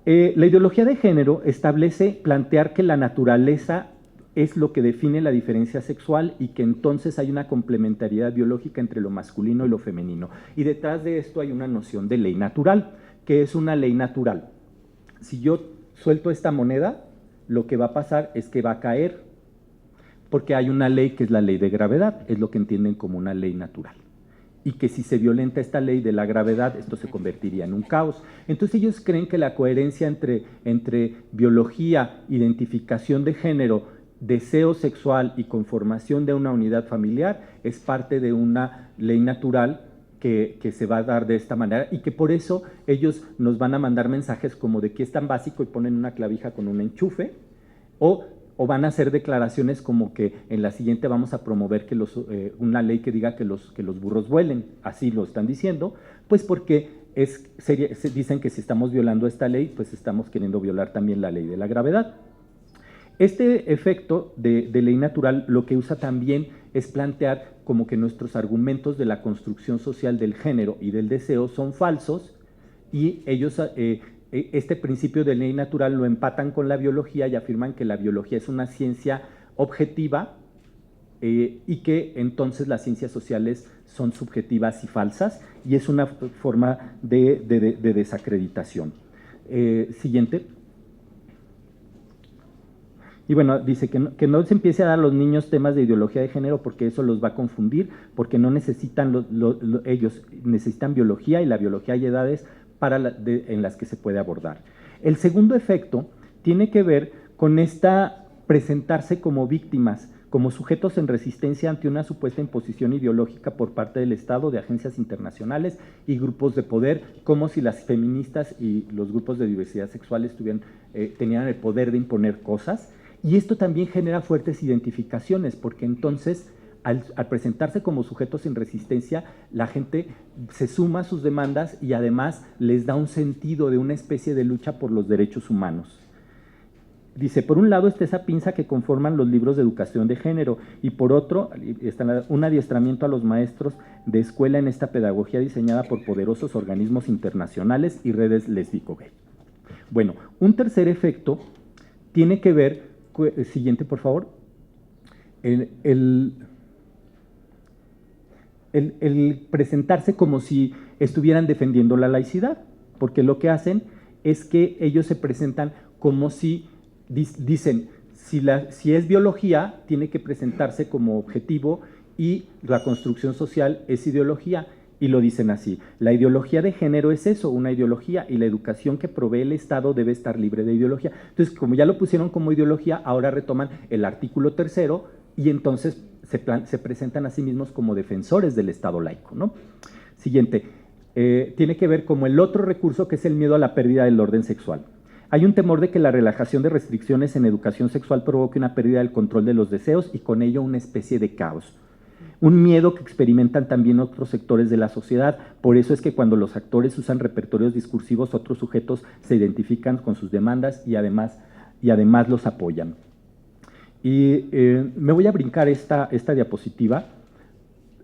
La ideología de género establece plantear que la naturaleza es lo que define la diferencia sexual y que entonces hay una complementariedad biológica entre lo masculino y lo femenino. Y detrás de esto hay una noción de ley natural. ¿Qué es una ley natural? Si yo suelto esta moneda, lo que va a pasar es que va a caer, porque hay una ley que es la ley de gravedad, es lo que entienden como una ley natural. Y que si se violenta esta ley de la gravedad, esto se convertiría en un caos. Entonces ellos creen que la coherencia entre biología, identificación de género, deseo sexual y conformación de una unidad familiar es parte de una ley natural que se va a dar de esta manera, y que por eso ellos nos van a mandar mensajes como de que es tan básico y ponen una clavija con un enchufe, o van a hacer declaraciones como que en la siguiente vamos a promover que una ley que diga que los burros vuelen, así lo están diciendo, pues porque dicen que si estamos violando esta ley, pues estamos queriendo violar también la ley de la gravedad. Este efecto de ley natural lo que usa también es plantear como que nuestros argumentos de la construcción social del género y del deseo son falsos, y ellos este principio de ley natural lo empatan con la biología y afirman que la biología es una ciencia objetiva y que entonces las ciencias sociales son subjetivas y falsas, y es una forma de desacreditación. Siguiente. Y bueno, dice que no se empiece a dar a los niños temas de ideología de género porque eso los va a confundir, porque no necesitan, ellos necesitan biología, y la biología hay edades en las que se puede abordar. El segundo efecto tiene que ver con presentarse como víctimas, como sujetos en resistencia ante una supuesta imposición ideológica por parte del Estado, de agencias internacionales y grupos de poder, como si las feministas y los grupos de diversidad sexual tenían el poder de imponer cosas. Y esto también genera fuertes identificaciones, porque entonces, al presentarse como sujetos en resistencia, la gente se suma a sus demandas y además les da un sentido de una especie de lucha por los derechos humanos. Dice, por un lado está esa pinza que conforman los libros de educación de género y por otro está un adiestramiento a los maestros de escuela en esta pedagogía diseñada por poderosos organismos internacionales y redes lésbico-gay. Bueno, un tercer efecto tiene que ver, siguiente por favor, el presentarse como si estuvieran defendiendo la laicidad, porque lo que hacen es que ellos se presentan como si dicen, si es biología, tiene que presentarse como objetivo y la construcción social es ideología, y lo dicen así. La ideología de género es eso, una ideología, y la educación que provee el Estado debe estar libre de ideología. Entonces, como ya lo pusieron como ideología, ahora retoman el artículo 3º y entonces se presentan a sí mismos como defensores del Estado laico, ¿no? Siguiente, tiene que ver como el otro recurso, que es el miedo a la pérdida del orden sexual. Hay un temor de que la relajación de restricciones en educación sexual provoque una pérdida del control de los deseos y con ello una especie de caos. Un miedo que experimentan también otros sectores de la sociedad. Por eso es que cuando los actores usan repertorios discursivos, otros sujetos se identifican con sus demandas y además los apoyan. Y me voy a brincar esta diapositiva.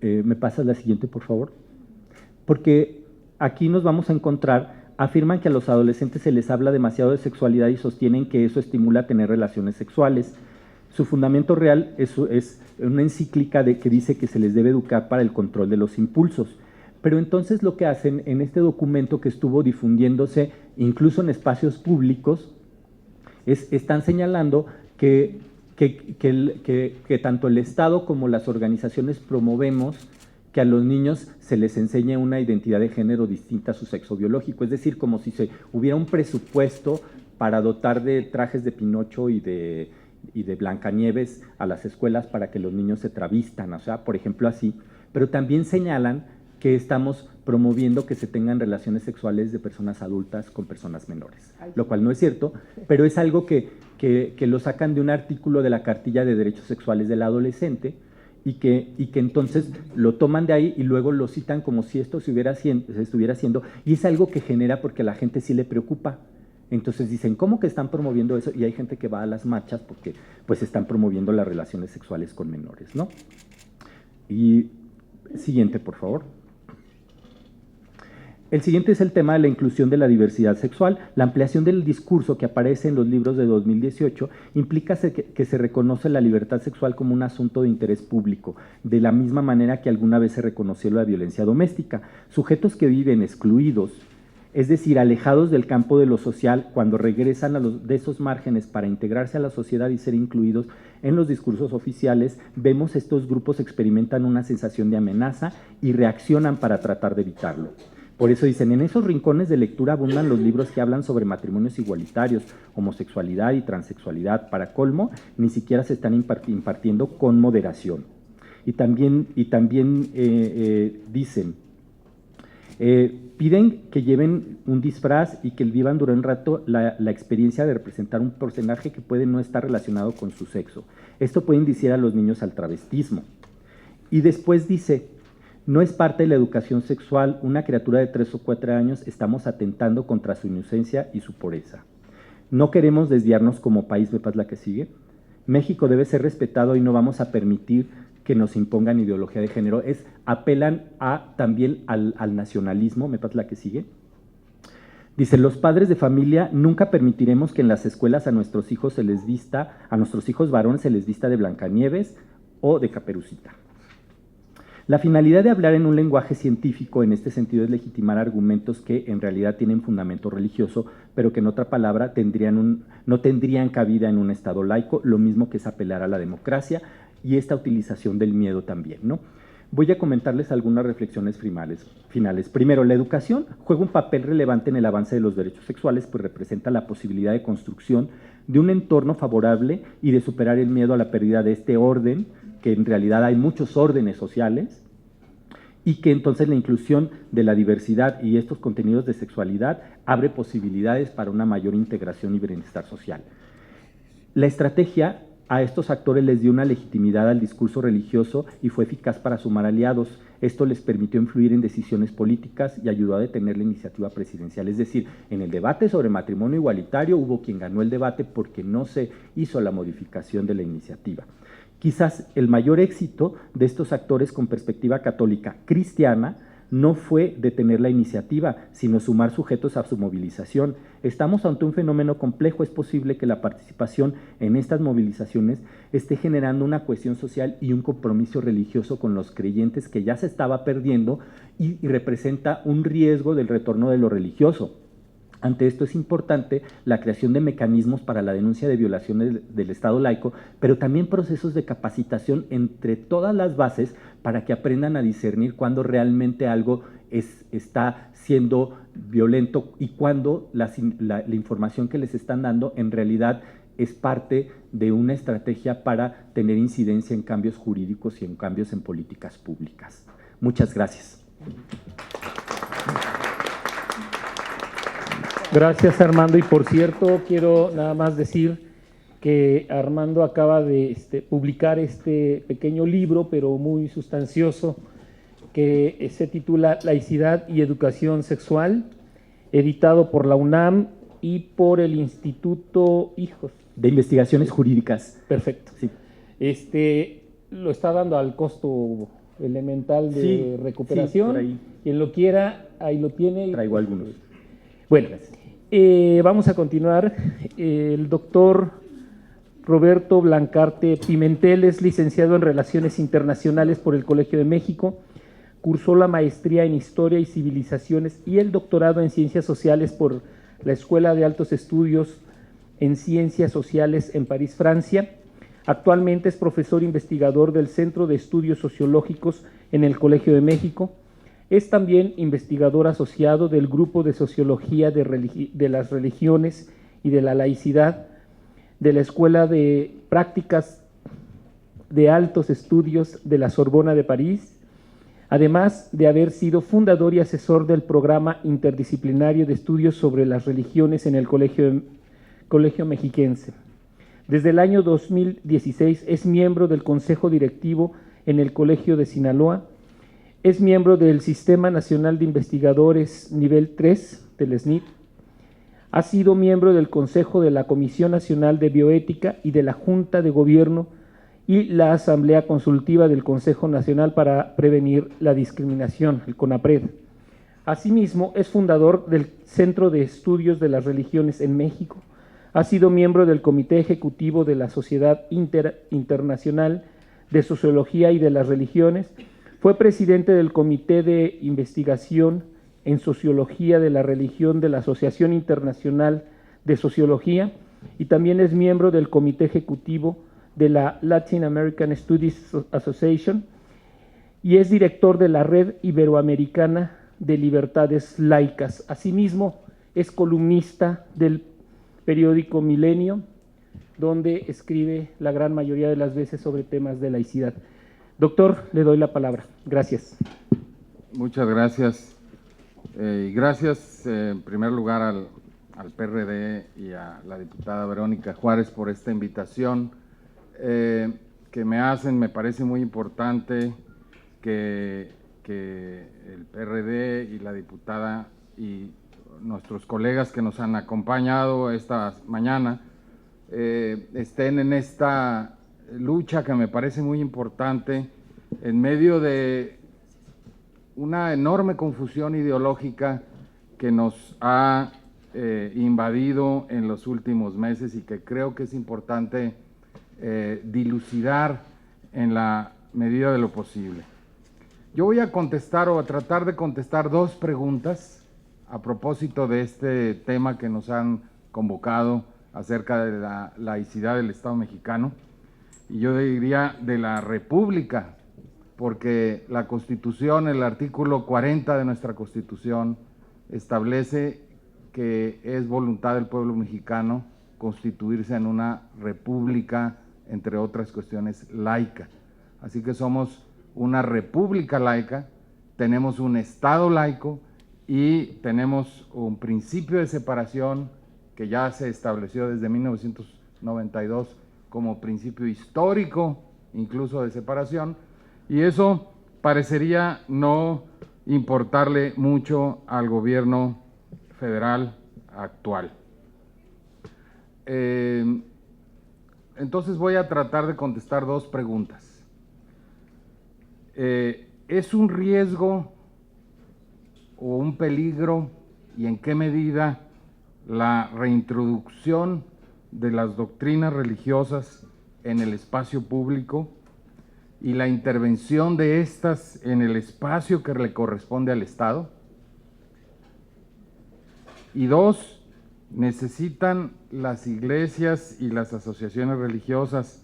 ¿Me pasas la siguiente, por favor? Porque aquí nos vamos a encontrar. Afirman que a los adolescentes se les habla demasiado de sexualidad y sostienen que eso estimula a tener relaciones sexuales. Su fundamento real es una encíclica que dice que se les debe educar para el control de los impulsos. Pero entonces lo que hacen en este documento que estuvo difundiéndose incluso en espacios públicos, están señalando que tanto el Estado como las organizaciones promovemos que a los niños se les enseñe una identidad de género distinta a su sexo biológico, es decir, como si hubiera un presupuesto para dotar de trajes de Pinocho y de Blancanieves a las escuelas para que los niños se travistan, o sea, por ejemplo así, pero también señalan que estamos promoviendo que se tengan relaciones sexuales de personas adultas con personas menores, lo cual no es cierto, pero es algo que lo sacan de un artículo de la Cartilla de Derechos Sexuales del Adolescente, y que entonces lo toman de ahí y luego lo citan como si esto se estuviera haciendo, y es algo que genera porque a la gente sí le preocupa. Entonces dicen, ¿cómo que están promoviendo eso? Y hay gente que va a las marchas porque pues están promoviendo las relaciones sexuales con menores, ¿no? Y siguiente, por favor. El siguiente es el tema de la inclusión de la diversidad sexual. La ampliación del discurso que aparece en los libros de 2018 implica que se reconoce la libertad sexual como un asunto de interés público, de la misma manera que alguna vez se reconoció la violencia doméstica. Sujetos que viven excluidos, es decir, alejados del campo de lo social, cuando regresan de esos márgenes para integrarse a la sociedad y ser incluidos en los discursos oficiales, vemos estos grupos experimentan una sensación de amenaza y reaccionan para tratar de evitarlo. Por eso dicen, en esos rincones de lectura abundan los libros que hablan sobre matrimonios igualitarios, homosexualidad y transexualidad. Para colmo, ni siquiera se están impartiendo con moderación. Y también dicen, piden que lleven un disfraz y que vivan durante un rato la experiencia de representar un personaje que puede no estar relacionado con su sexo. Esto puede indiciar a los niños al travestismo. Y después dice, no es parte de la educación sexual, una criatura de 3 o 4 años, estamos atentando contra su inocencia y su pureza. No queremos desviarnos como país, ¿me pasa la que sigue? México debe ser respetado y no vamos a permitir que nos impongan ideología de género. Apelan también al nacionalismo, ¿me pasa la que sigue? Dice, los padres de familia nunca permitiremos que en las escuelas a nuestros hijos varones se les vista de Blancanieves o de Caperucita. La finalidad de hablar en un lenguaje científico en este sentido es legitimar argumentos que en realidad tienen fundamento religioso, pero que en otra palabra no tendrían cabida en un Estado laico, lo mismo que es apelar a la democracia y esta utilización del miedo también, ¿no? Voy a comentarles algunas reflexiones finales. Primero, la educación juega un papel relevante en el avance de los derechos sexuales, pues representa la posibilidad de construcción de un entorno favorable y de superar el miedo a la pérdida de este orden, que en realidad hay muchos órdenes sociales, y que entonces la inclusión de la diversidad y estos contenidos de sexualidad abre posibilidades para una mayor integración y bienestar social. La estrategia a estos actores les dio una legitimidad al discurso religioso y fue eficaz para sumar aliados. Esto les permitió influir en decisiones políticas y ayudó a detener la iniciativa presidencial. Es decir, en el debate sobre matrimonio igualitario hubo quien ganó el debate porque no se hizo la modificación de la iniciativa. Quizás el mayor éxito de estos actores con perspectiva católica cristiana no fue detener la iniciativa, sino sumar sujetos a su movilización. Estamos ante un fenómeno complejo. Es posible que la participación en estas movilizaciones esté generando una cohesión social y un compromiso religioso con los creyentes que ya se estaba perdiendo y representa un riesgo del retorno de lo religioso. Ante esto es importante la creación de mecanismos para la denuncia de violaciones del Estado laico, pero también procesos de capacitación entre todas las bases para que aprendan a discernir cuándo realmente algo está siendo violento y cuándo la información que les están dando en realidad es parte de una estrategia para tener incidencia en cambios jurídicos y en cambios en políticas públicas. Muchas gracias. Gracias, Armando. Y por cierto, quiero nada más decir que Armando acaba de publicar este pequeño libro, pero muy sustancioso, que se titula Laicidad y Educación Sexual, editado por la UNAM y por el Instituto de Investigaciones Jurídicas. Perfecto. Sí. Lo está dando al costo elemental de sí, recuperación. Sí, por ahí. Quien lo quiera, ahí lo tiene. Traigo algunos. Bueno, vamos a continuar. El doctor Roberto Blancarte Pimentel es licenciado en Relaciones Internacionales por el Colegio de México, cursó la maestría en Historia y Civilizaciones y el doctorado en Ciencias Sociales por la Escuela de Altos Estudios en Ciencias Sociales en París, Francia. Actualmente es profesor investigador del Centro de Estudios Sociológicos en el Colegio de México. Es también investigador asociado del Grupo de Sociología de las Religiones y de la Laicidad de la Escuela de Prácticas de Altos Estudios de la Sorbona de París, además de haber sido fundador y asesor del Programa Interdisciplinario de Estudios sobre las Religiones en el Colegio Mexiquense. Desde el año 2016 es miembro del Consejo Directivo en el Colegio de Sinaloa. Es miembro del Sistema Nacional de Investigadores Nivel 3 del SNIT. Ha sido miembro del Consejo de la Comisión Nacional de Bioética y de la Junta de Gobierno y la Asamblea Consultiva del Consejo Nacional para Prevenir la Discriminación, el CONAPRED. Asimismo, es fundador del Centro de Estudios de las Religiones en México. Ha sido miembro del Comité Ejecutivo de la Sociedad Internacional de Sociología y de las Religiones. Fue presidente del Comité de Investigación en Sociología de la Religión de la Asociación Internacional de Sociología y también es miembro del Comité Ejecutivo de la Latin American Studies Association y es director de la Red Iberoamericana de Libertades Laicas. Asimismo, es columnista del periódico Milenio, donde escribe la gran mayoría de las veces sobre temas de laicidad. Doctor, le doy la palabra. Gracias. Muchas gracias. Y gracias en primer lugar al PRD y a la diputada Verónica Juárez por esta invitación que me hacen. Me parece muy importante que el PRD y la diputada y nuestros colegas que nos han acompañado esta mañana estén en esta lucha que me parece muy importante en medio de una enorme confusión ideológica que nos ha invadido en los últimos meses y que creo que es importante dilucidar en la medida de lo posible. Yo voy a contestar o a tratar de contestar dos preguntas a propósito de este tema que nos han convocado acerca de la laicidad del Estado mexicano, y yo diría de la República, porque la Constitución, el artículo 40 de nuestra Constitución, establece que es voluntad del pueblo mexicano constituirse en una república, entre otras cuestiones, laica. Así que somos una república laica, tenemos un Estado laico y tenemos un principio de separación que ya se estableció desde 1992 como principio histórico, incluso de separación, y eso parecería no importarle mucho al gobierno federal actual. Entonces voy a tratar de contestar dos preguntas. ¿Es un riesgo o un peligro y en qué medida la reintroducción de las doctrinas religiosas en el espacio público y la intervención de estas en el espacio que le corresponde al Estado? Y dos, ¿necesitan las iglesias y las asociaciones religiosas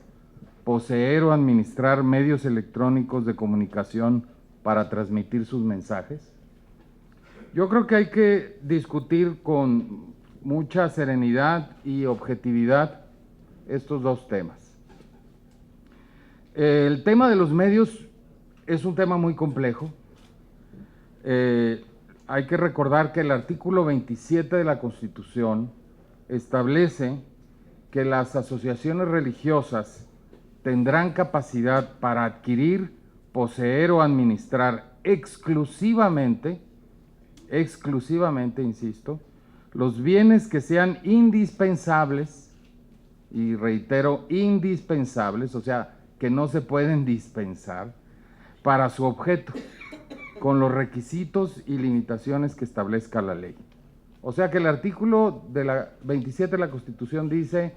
poseer o administrar medios electrónicos de comunicación para transmitir sus mensajes? Yo creo que hay que discutir con mucha serenidad y objetividad estos dos temas. El tema de los medios es un tema muy complejo. Hay que recordar que el artículo 27 de la Constitución establece que las asociaciones religiosas tendrán capacidad para adquirir, poseer o administrar exclusivamente, insisto, los bienes que sean indispensables, y reitero, indispensables, o sea, que no se pueden dispensar, para su objeto, con los requisitos y limitaciones que establezca la ley. O sea que el artículo 27 de la Constitución dice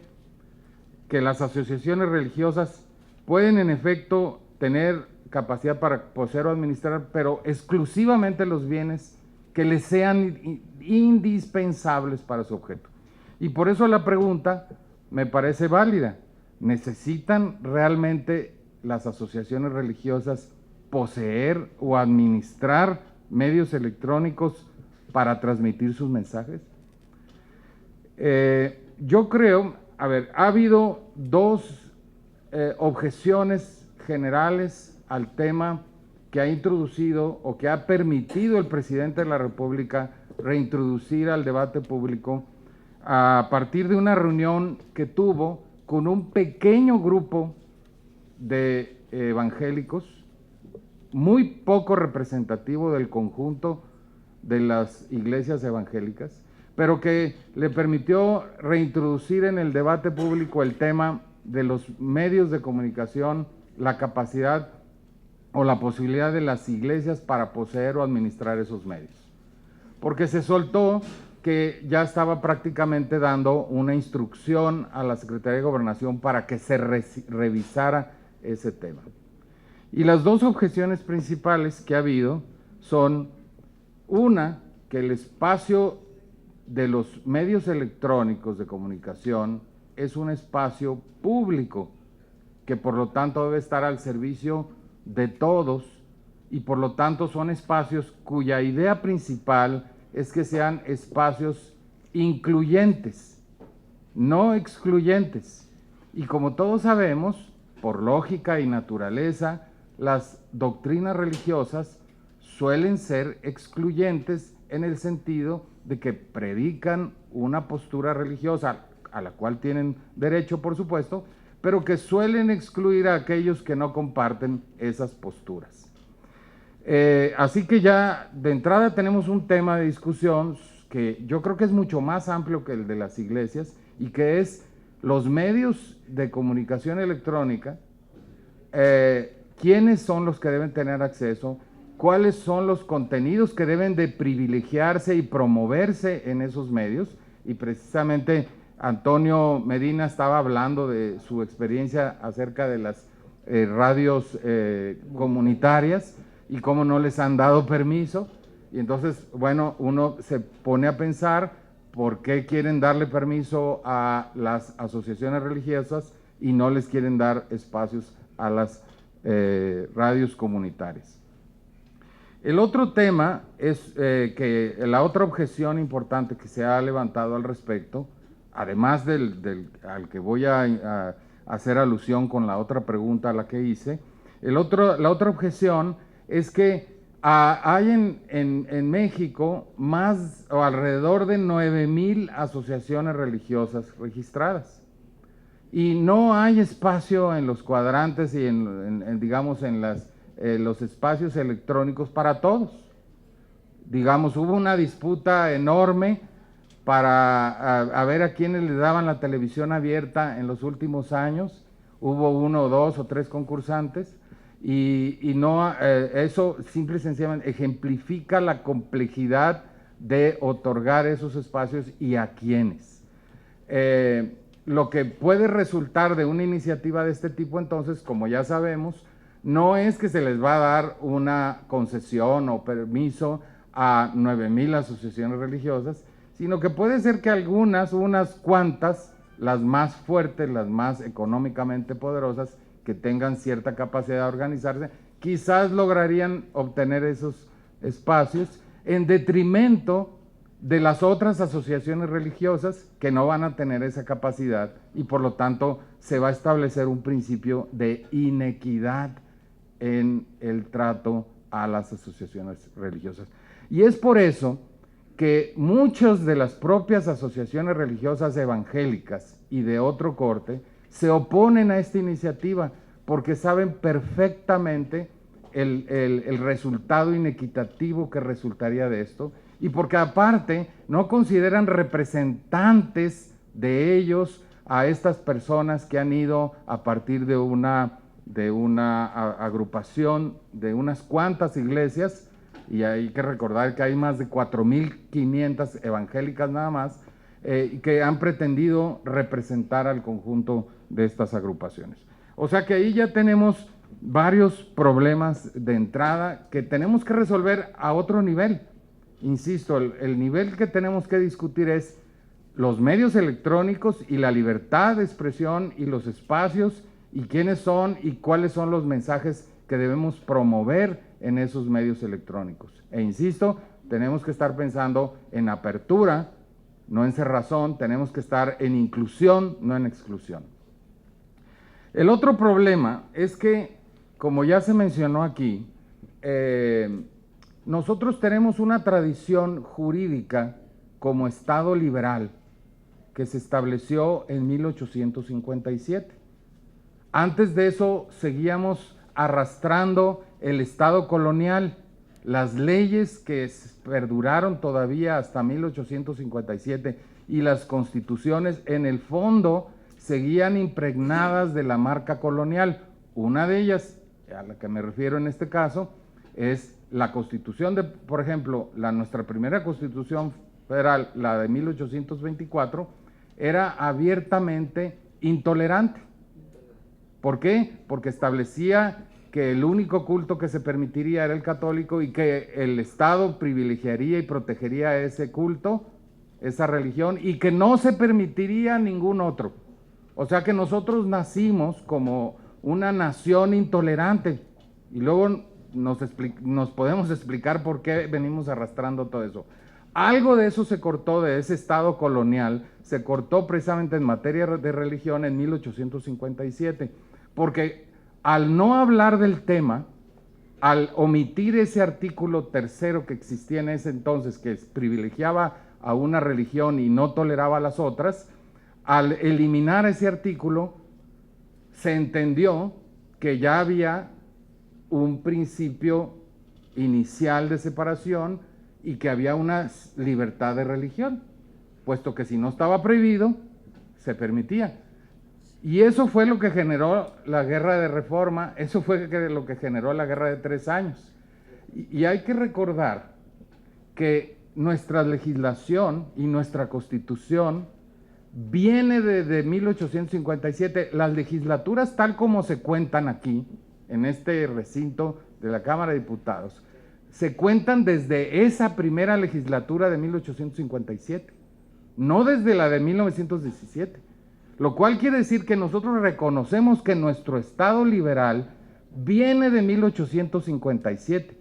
que las asociaciones religiosas pueden en efecto tener capacidad para poseer o administrar, pero exclusivamente los bienes que les sean indispensables para su objeto. Y por eso la pregunta me parece válida. ¿Necesitan realmente las asociaciones religiosas poseer o administrar medios electrónicos para transmitir sus mensajes? Yo creo, ha habido dos objeciones generales al tema que ha introducido o que ha permitido el presidente de la República reintroducir al debate público a partir de una reunión que tuvo con un pequeño grupo de evangélicos, muy poco representativo del conjunto de las iglesias evangélicas, pero que le permitió reintroducir en el debate público el tema de los medios de comunicación, la capacidad o la posibilidad de las iglesias para poseer o administrar esos medios. Porque se soltó que ya estaba prácticamente dando una instrucción a la Secretaría de Gobernación para que se revisara ese tema. Y las dos objeciones principales que ha habido son, una, que el espacio de los medios electrónicos de comunicación es un espacio público, que por lo tanto debe estar al servicio de todos, y por lo tanto son espacios cuya idea principal es que sean espacios incluyentes, no excluyentes. Y como todos sabemos, por lógica y naturaleza, las doctrinas religiosas suelen ser excluyentes en el sentido de que predican una postura religiosa a la cual tienen derecho, por supuesto, pero que suelen excluir a aquellos que no comparten esas posturas. Así que ya de entrada tenemos un tema de discusión que yo creo que es mucho más amplio que el de las iglesias, y que es los medios de comunicación electrónica, quiénes son los que deben tener acceso, cuáles son los contenidos que deben de privilegiarse y promoverse en esos medios. Y precisamente Antonio Medina estaba hablando de su experiencia acerca de las radios comunitarias y cómo no les han dado permiso. Y entonces, bueno, uno se pone a pensar por qué quieren darle permiso a las asociaciones religiosas y no les quieren dar espacios a las radios comunitarias. El otro tema es que la otra objeción importante que se ha levantado al respecto, además al que voy a hacer alusión con la otra pregunta a la que hice, la otra objeción es que hay en México más o alrededor de 9,000 asociaciones religiosas registradas, y no hay espacio en los cuadrantes y digamos en las los espacios electrónicos para todos. Digamos, hubo una disputa enorme para a ver a quiénes le daban la televisión abierta en los últimos años. Hubo 1, 2 o 3 concursantes y no, eso simple y sencillamente ejemplifica la complejidad de otorgar esos espacios y a quiénes. Lo que puede resultar de una iniciativa de este tipo, entonces, como ya sabemos, no es que se les va a dar una concesión o permiso a 9,000 asociaciones religiosas, sino que puede ser que unas cuantas, las más fuertes, las más económicamente poderosas, que tengan cierta capacidad de organizarse, quizás lograrían obtener esos espacios en detrimento de las otras asociaciones religiosas que no van a tener esa capacidad y por lo tanto se va a establecer un principio de inequidad en el trato a las asociaciones religiosas. Y es por eso que muchas de las propias asociaciones religiosas evangélicas y de otro corte se oponen a esta iniciativa porque saben perfectamente el resultado inequitativo que resultaría de esto y porque aparte no consideran representantes de ellos a estas personas que han ido a partir de una agrupación de unas cuantas iglesias, y hay que recordar que hay más de 4,500 evangélicas nada más, que han pretendido representar al conjunto de estas agrupaciones. O sea que ahí ya tenemos varios problemas de entrada que tenemos que resolver a otro nivel. Insisto, el nivel que tenemos que discutir es los medios electrónicos y la libertad de expresión y los espacios y quiénes son y cuáles son los mensajes que debemos promover en esos medios electrónicos. E insisto, tenemos que estar pensando en apertura, no en cerrazón, tenemos que estar en inclusión, no en exclusión. El otro problema es que, como ya se mencionó aquí, nosotros tenemos una tradición jurídica como Estado liberal que se estableció en 1857. Antes de eso seguíamos arrastrando el Estado colonial, las leyes que perduraron todavía hasta 1857 y las constituciones en el fondo seguían impregnadas de la marca colonial. Una de ellas, a la que me refiero en este caso, es la constitución de, por ejemplo, nuestra primera constitución federal, la de 1824, era abiertamente intolerante. ¿Por qué? Porque establecía que el único culto que se permitiría era el católico y que el Estado privilegiaría y protegería ese culto, esa religión, y que no se permitiría ningún otro. O sea que nosotros nacimos como una nación intolerante y luego nos podemos explicar por qué venimos arrastrando todo eso. Algo de eso se cortó de ese Estado colonial, se cortó precisamente en materia de religión en 1857, porque al no hablar del tema, al omitir ese artículo 3º que existía en ese entonces, que privilegiaba a una religión y no toleraba a las otras, al eliminar ese artículo, se entendió que ya había un principio inicial de separación y que había una libertad de religión, puesto que si no estaba prohibido, se permitía. Y eso fue lo que generó la guerra de reforma, eso fue lo que generó la guerra de 3 años. Y hay que recordar que nuestra legislación y nuestra constitución viene de 1857. Las legislaturas tal como se cuentan aquí, en este recinto de la Cámara de Diputados, se cuentan desde esa primera legislatura de 1857, no desde la de 1917. Lo cual quiere decir que nosotros reconocemos que nuestro Estado liberal viene de 1857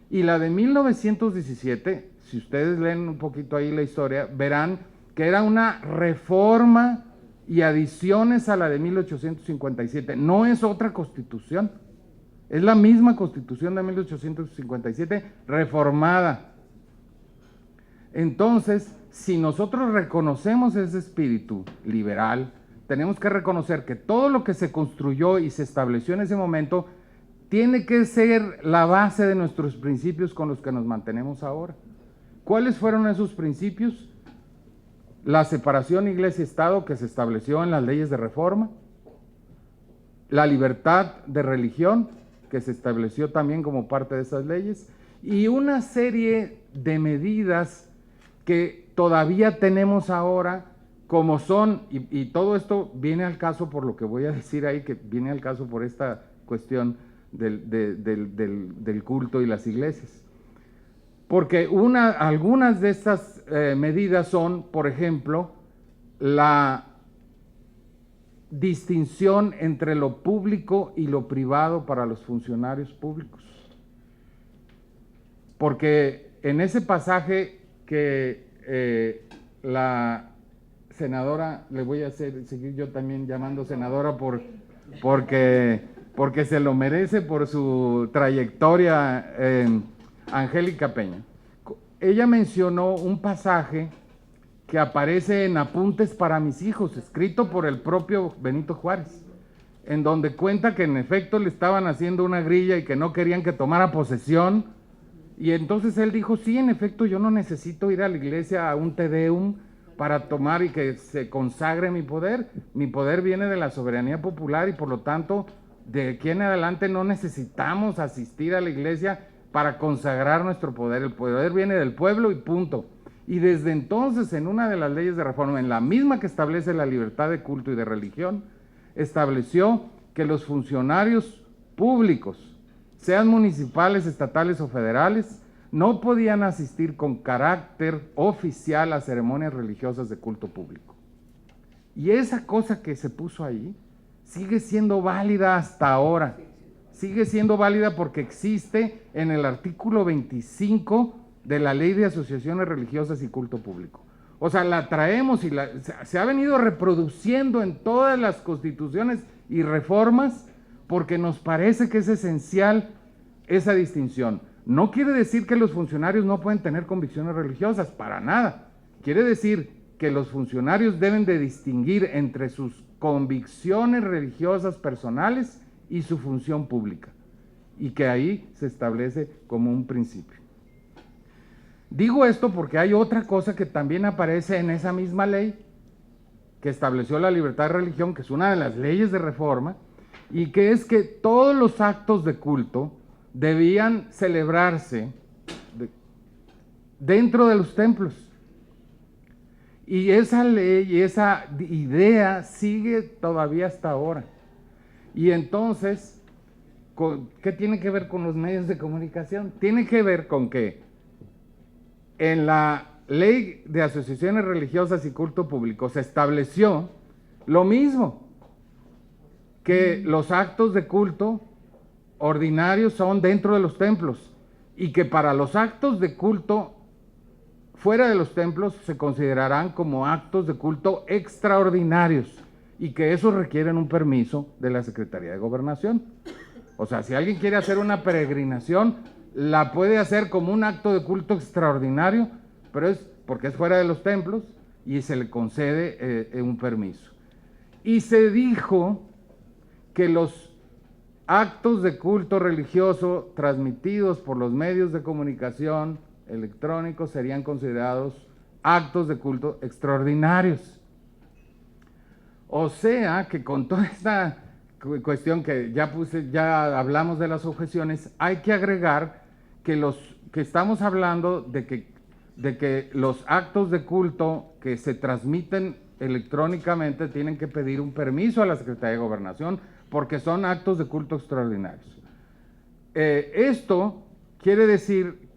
y la de 1917, si ustedes leen un poquito ahí la historia, verán que era una reforma y adiciones a la de 1857, no es otra constitución, es la misma constitución de 1857 reformada. Entonces, si nosotros reconocemos ese espíritu liberal, tenemos que reconocer que todo lo que se construyó y se estableció en ese momento tiene que ser la base de nuestros principios con los que nos mantenemos ahora. ¿Cuáles fueron esos principios? La separación iglesia-estado que se estableció en las leyes de reforma, la libertad de religión que se estableció también como parte de esas leyes, y una serie de medidas que todavía tenemos ahora, como son, y todo esto viene al caso por lo que voy a decir ahí, que viene al caso por esta cuestión del culto y las iglesias. Porque algunas de estas medidas son, por ejemplo, la distinción entre lo público y lo privado para los funcionarios públicos. Porque en ese pasaje que la senadora, le voy a seguir yo también llamando senadora porque se lo merece por su trayectoria, Angélica Peña. Ella mencionó un pasaje que aparece en Apuntes para mis hijos, escrito por el propio Benito Juárez, en donde cuenta que en efecto le estaban haciendo una grilla y que no querían que tomara posesión, y entonces él dijo, sí, en efecto, yo no necesito ir a la iglesia a un Te Deum para tomar y que se consagre mi poder viene de la soberanía popular y por lo tanto, de aquí en adelante no necesitamos asistir a la iglesia para consagrar nuestro poder, el poder viene del pueblo y punto. Y desde entonces, en una de las leyes de reforma, en la misma que establece la libertad de culto y de religión, estableció que los funcionarios públicos, sean municipales, estatales o federales, no podían asistir con carácter oficial a ceremonias religiosas de culto público. Y esa cosa que se puso ahí sigue siendo válida hasta ahora. Sigue siendo válida porque existe en el artículo 25 de la Ley de Asociaciones Religiosas y Culto Público. O sea, la traemos y se ha venido reproduciendo en todas las constituciones y reformas porque nos parece que es esencial esa distinción. No quiere decir que los funcionarios no pueden tener convicciones religiosas, para nada. Quiere decir que los funcionarios deben de distinguir entre sus convicciones religiosas personales y su función pública, y que ahí se establece como un principio. Digo esto porque hay otra cosa que también aparece en esa misma ley que estableció la libertad de religión, que es una de las leyes de reforma, y que es que todos los actos de culto debían celebrarse dentro de los templos. Y esa ley y esa idea sigue todavía hasta ahora. Y entonces, ¿qué tiene que ver con los medios de comunicación? Tiene que ver con que en la Ley de Asociaciones Religiosas y Culto Público se estableció lo mismo, que los actos de culto ordinarios son dentro de los templos y que para los actos de culto fuera de los templos se considerarán como actos de culto extraordinarios y que esos requieren un permiso de la Secretaría de Gobernación. O sea, si alguien quiere hacer una peregrinación, la puede hacer como un acto de culto extraordinario, pero es porque es fuera de los templos y se le concede un permiso. Y se dijo que los actos de culto religioso transmitidos por los medios de comunicación electrónicos serían considerados actos de culto extraordinarios. O sea que con toda esta cuestión que ya hablamos de las objeciones, hay que agregar que estamos hablando de que los actos de culto que se transmiten electrónicamente tienen que pedir un permiso a la Secretaría de Gobernación porque son actos de culto extraordinarios. Esto quiere decir,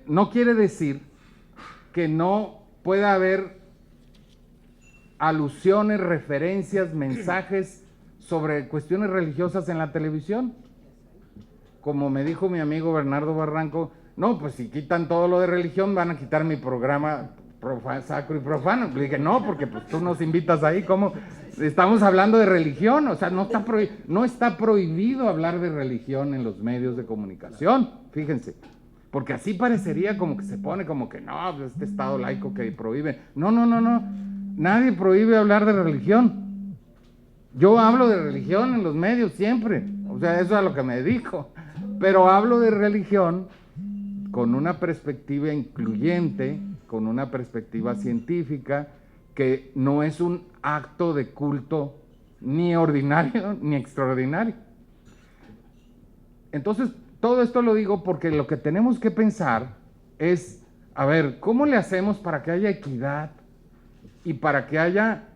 no quiere decir que no pueda haber alusiones, referencias, mensajes sobre cuestiones religiosas en la televisión. Como me dijo mi amigo Bernardo Barranco, no, pues si quitan todo lo de religión van a quitar mi programa sacro y profano. Le dije, no, porque pues tú nos invitas ahí, ¿cómo? Estamos hablando de religión, o sea, no está prohibido hablar de religión en los medios de comunicación, fíjense, porque así parecería como que se pone como que no, pues este Estado laico que prohíbe. No, nadie prohíbe hablar de religión. Yo hablo de religión en los medios siempre, o sea, eso es a lo que me dedico. Pero hablo de religión con una perspectiva incluyente, con una perspectiva científica, que no es un acto de culto ni ordinario ni extraordinario. Entonces, todo esto lo digo porque lo que tenemos que pensar es, a ver, ¿cómo le hacemos para que haya equidad y para que haya,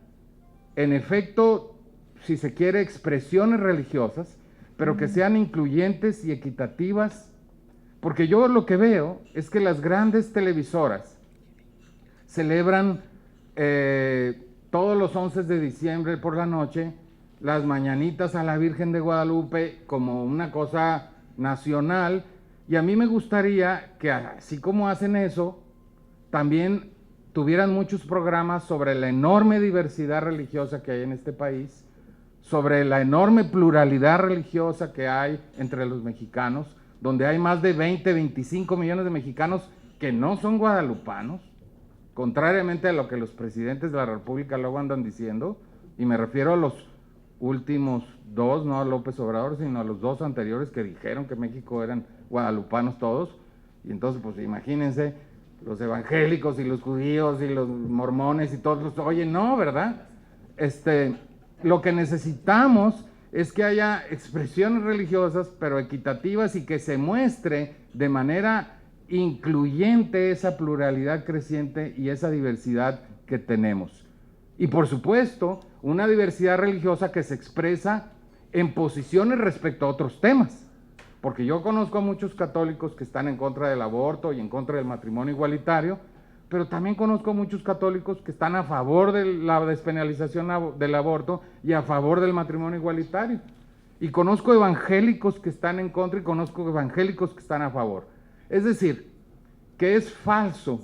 en efecto, si se quiere, expresiones religiosas, pero que sean incluyentes y equitativas? Porque yo lo que veo es que las grandes televisoras celebran todos los 11 de diciembre por la noche las mañanitas a la Virgen de Guadalupe como una cosa nacional, y a mí me gustaría que, así como hacen eso, también tuvieran muchos programas sobre la enorme diversidad religiosa que hay en este país, sobre la enorme pluralidad religiosa que hay entre los mexicanos, donde hay más de 20, 25 millones de mexicanos que no son guadalupanos, contrariamente a lo que los presidentes de la República luego andan diciendo, y me refiero a los últimos dos, no a López Obrador, sino a los dos anteriores que dijeron que México eran guadalupanos todos, y entonces pues imagínense, los evangélicos y los judíos y los mormones y todos los, oye, no, ¿verdad? Lo que necesitamos es que haya expresiones religiosas, pero equitativas, y que se muestre de manera incluyente esa pluralidad creciente y esa diversidad que tenemos. Y por supuesto, una diversidad religiosa que se expresa en posiciones respecto a otros temas. Porque yo conozco a muchos católicos que están en contra del aborto y en contra del matrimonio igualitario, pero también conozco a muchos católicos que están a favor de la despenalización del aborto y a favor del matrimonio igualitario. Y conozco evangélicos que están en contra y conozco evangélicos que están a favor. Es decir, que es falso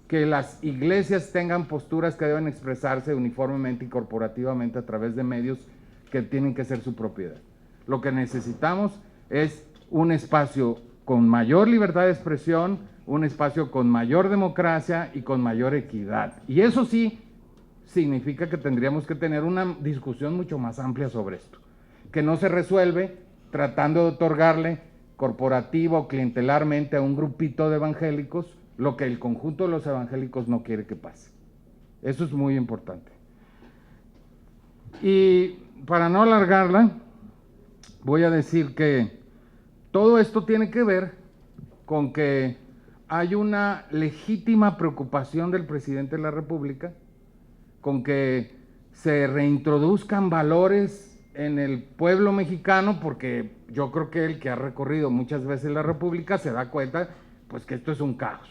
que las iglesias tengan posturas que deben expresarse uniformemente y corporativamente a través de medios que tienen que ser su propiedad. Lo que necesitamos es un espacio con mayor libertad de expresión, un espacio con mayor democracia y con mayor equidad. Y eso sí significa que tendríamos que tener una discusión mucho más amplia sobre esto, que no se resuelve tratando de otorgarle corporativa o clientelarmente a un grupito de evangélicos lo que el conjunto de los evangélicos no quiere que pase. Eso es muy importante. Y para no alargarla, voy a decir que todo esto tiene que ver con que hay una legítima preocupación del presidente de la República con que se reintroduzcan valores en el pueblo mexicano, porque yo creo que el que ha recorrido muchas veces la República se da cuenta pues que esto es un caos.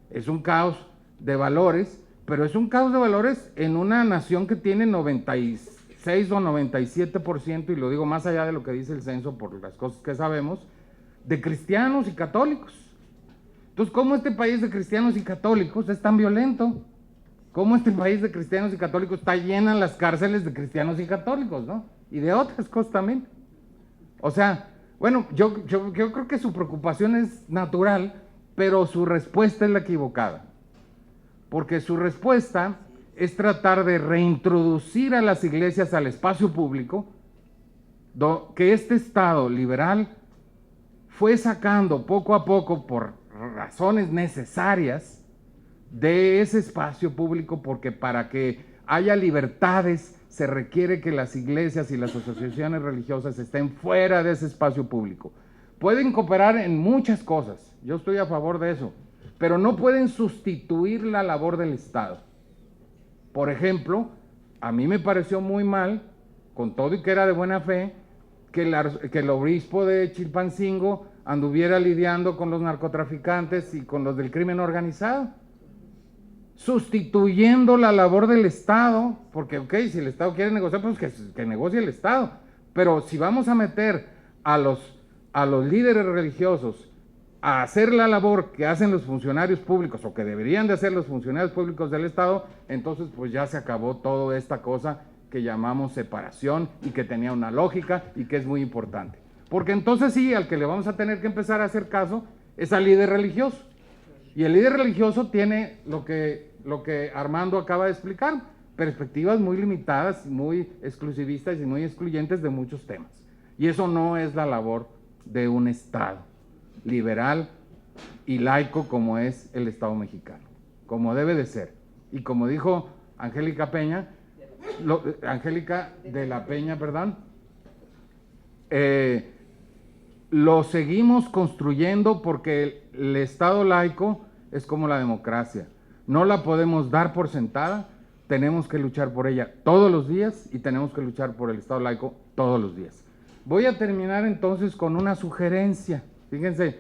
Es un caos de valores, pero es un caos de valores en una nación que tiene 96 o 97%, y lo digo más allá de lo que dice el censo por las cosas que sabemos, de cristianos y católicos. Entonces, ¿cómo este país de cristianos y católicos es tan violento? ¿Cómo este país de cristianos y católicos está llena las cárceles de cristianos y católicos, ¿no? Y de otras cosas también. O sea, bueno, yo creo que su preocupación es natural, pero su respuesta es la equivocada. Porque su respuesta es tratar de reintroducir a las iglesias al espacio público, que este Estado liberal fue sacando poco a poco por razones necesarias de ese espacio público, porque para que haya libertades se requiere que las iglesias y las asociaciones religiosas estén fuera de ese espacio público. Pueden cooperar en muchas cosas, yo estoy a favor de eso, pero no pueden sustituir la labor del Estado. Por ejemplo, a mí me pareció muy mal, con todo y que era de buena fe, que el obispo de Chilpancingo anduviera lidiando con los narcotraficantes y con los del crimen organizado, sustituyendo la labor del Estado, porque ok, si el Estado quiere negociar, pues que negocie el Estado, pero si vamos a meter a los líderes religiosos a hacer la labor que hacen los funcionarios públicos, o que deberían de hacer los funcionarios públicos del Estado, entonces pues ya se acabó toda esta cosa que llamamos separación y que tenía una lógica y que es muy importante. Porque entonces sí, al que le vamos a tener que empezar a hacer caso es al líder religioso. Y el líder religioso tiene lo que Armando acaba de explicar, perspectivas muy limitadas, muy exclusivistas y muy excluyentes de muchos temas. Y eso no es la labor de un Estado liberal y laico como es el Estado mexicano, como debe de ser. Y como dijo Angélica Peña, Angélica de la Peña, perdón, lo seguimos construyendo porque el Estado laico es como la democracia. No la podemos dar por sentada, tenemos que luchar por ella todos los días y tenemos que luchar por el Estado laico todos los días. Voy a terminar entonces con una sugerencia. Fíjense,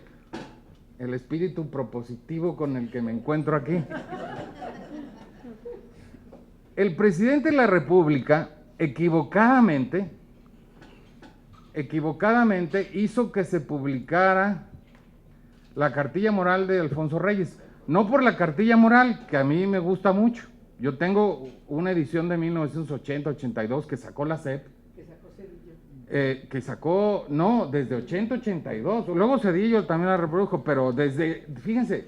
el espíritu propositivo con el que me encuentro aquí. El presidente de la República, equivocadamente hizo que se publicara la cartilla moral de Alfonso Reyes. No por la cartilla moral, que a mí me gusta mucho. Yo tengo una edición de 1980-82 que sacó la SEP. Desde 80-82. Luego Cedillo también la reprodujo, pero fíjense,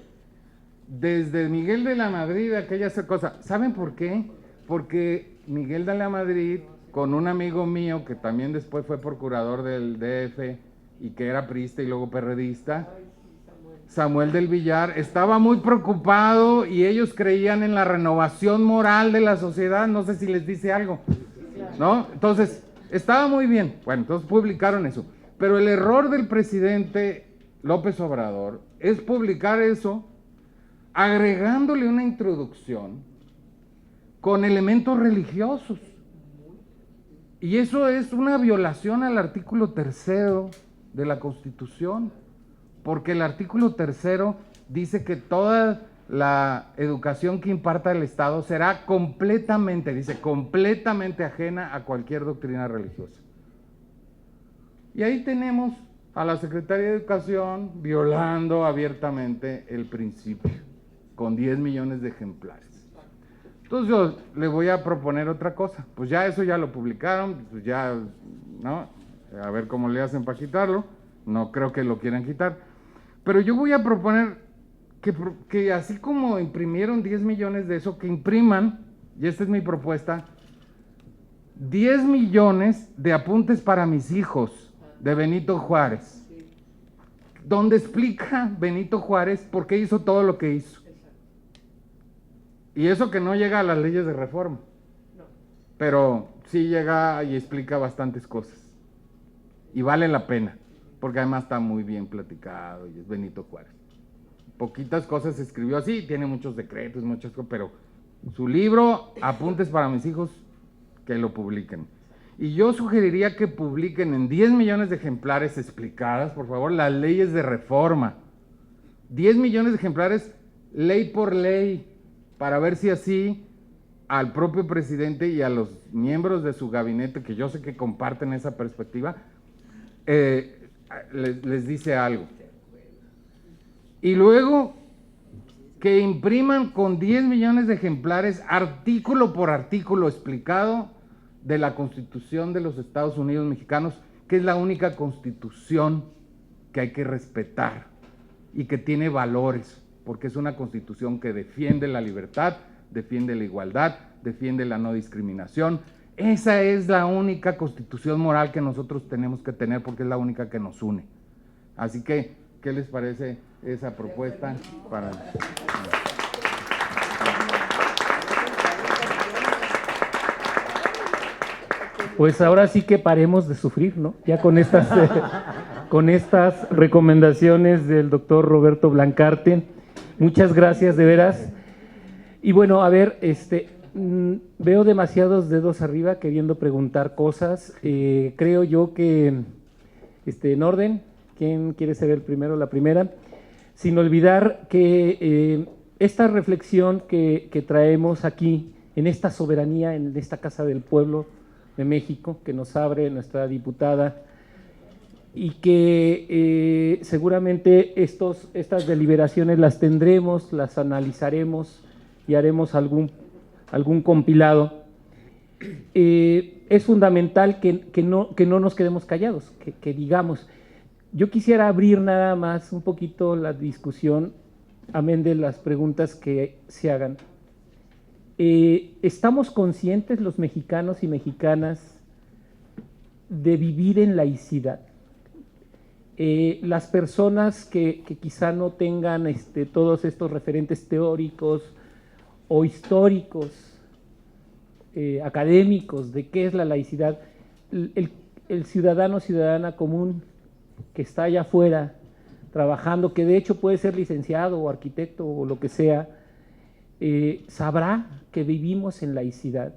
desde Miguel de la Madrid, aquella cosa. ¿Saben por qué? Porque Miguel de la Madrid, con un amigo mío que también después fue procurador del DF y que era priista y luego perredista, Samuel del Villar, estaba muy preocupado y ellos creían en la renovación moral de la sociedad. No sé si les dice algo, ¿no? Entonces, estaba muy bien. Bueno, entonces publicaron eso. Pero el error del presidente López Obrador es publicar eso agregándole una introducción con elementos religiosos. Y eso es una violación al artículo 3 de la Constitución, porque el artículo 3 dice que toda la educación que imparta el Estado será completamente ajena a cualquier doctrina religiosa. Y ahí tenemos a la Secretaría de Educación violando abiertamente el principio, con 10 millones de ejemplares. Entonces yo le voy a proponer otra cosa. Pues ya eso ya lo publicaron, pues ya, ¿no? A ver cómo le hacen para quitarlo. No creo que lo quieran quitar. Pero yo voy a proponer que así como imprimieron 10 millones de eso, que impriman, y esta es mi propuesta, 10 millones de apuntes para mis hijos, de Benito Juárez, donde explica Benito Juárez por qué hizo todo lo que hizo. Y eso que no llega a las leyes de reforma, pero sí llega y explica bastantes cosas. Y vale la pena, porque además está muy bien platicado y es Benito Juárez. Poquitas cosas escribió así, tiene muchos decretos, muchas cosas, pero su libro, Apuntes para mis hijos, que lo publiquen. Y yo sugeriría que publiquen en 10 millones de ejemplares explicadas, por favor, las leyes de reforma. 10 millones de ejemplares, ley por ley, para ver si así al propio presidente y a los miembros de su gabinete, que yo sé que comparten esa perspectiva, les dice algo. Y luego que impriman con 10 millones de ejemplares, artículo por artículo explicado, de la Constitución de los Estados Unidos Mexicanos, que es la única constitución que hay que respetar y que tiene valores, porque es una constitución que defiende la libertad, defiende la igualdad, defiende la no discriminación. Esa es la única constitución moral que nosotros tenemos que tener, porque es la única que nos une. Así que, ¿qué les parece esa propuesta? Pues ahora sí que paremos de sufrir, ¿no? Ya con estas recomendaciones del doctor Roberto Blancarte. Muchas gracias, de veras. Y bueno, a ver, veo demasiados dedos arriba queriendo preguntar cosas. Creo yo que, en orden, ¿quién quiere ser el primero o la primera? Sin olvidar que esta reflexión que traemos aquí, en esta soberanía, en esta Casa del Pueblo de México, que nos abre nuestra diputada, y que seguramente estas deliberaciones las tendremos, las analizaremos y haremos algún compilado. Es fundamental que no nos quedemos callados, que digamos. Yo quisiera abrir nada más un poquito la discusión, amén de las preguntas que se hagan. ¿Estamos conscientes los mexicanos y mexicanas de vivir en laicidad. Las personas que quizá no tengan todos estos referentes teóricos o históricos, académicos de qué es la laicidad, el ciudadano o ciudadana común que está allá afuera trabajando, que de hecho puede ser licenciado o arquitecto o lo que sea, sabrá que vivimos en laicidad.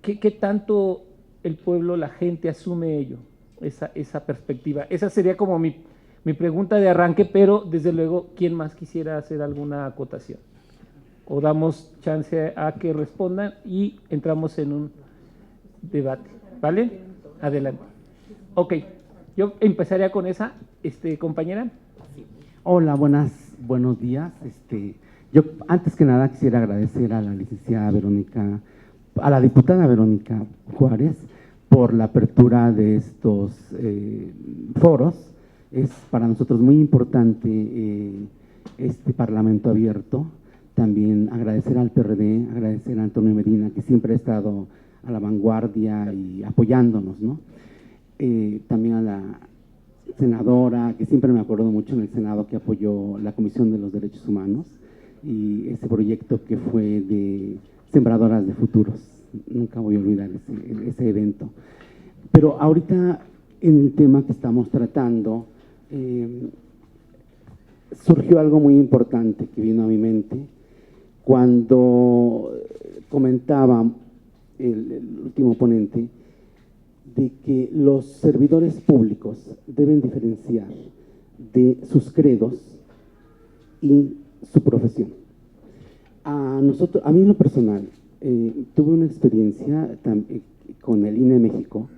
¿Qué tanto el pueblo, la gente asume ello, esa perspectiva? Esa sería como mi pregunta de arranque, pero desde luego, ¿quién más quisiera hacer alguna acotación? O damos chance a que respondan y entramos en un debate, ¿vale? Adelante. Ok, yo empezaría con esa, compañera. Hola, buenos días. Yo antes que nada quisiera agradecer a la licenciada Verónica, a la diputada Verónica Juárez por la apertura de estos foros. Es para nosotros muy importante este Parlamento abierto. También agradecer al PRD, agradecer a Antonio Medina, que siempre ha estado a la vanguardia y apoyándonos, ¿no? También a la senadora, que siempre me acuerdo mucho en el Senado, que apoyó la Comisión de los Derechos Humanos y ese proyecto que fue de Sembradoras de Futuros. Nunca voy a olvidar ese evento. Pero ahorita, en el tema que estamos tratando, surgió algo muy importante que vino a mi mente cuando comentaba el último ponente de que los servidores públicos deben diferenciar de sus credos y su profesión. A mí en lo personal, tuve una experiencia con el INE México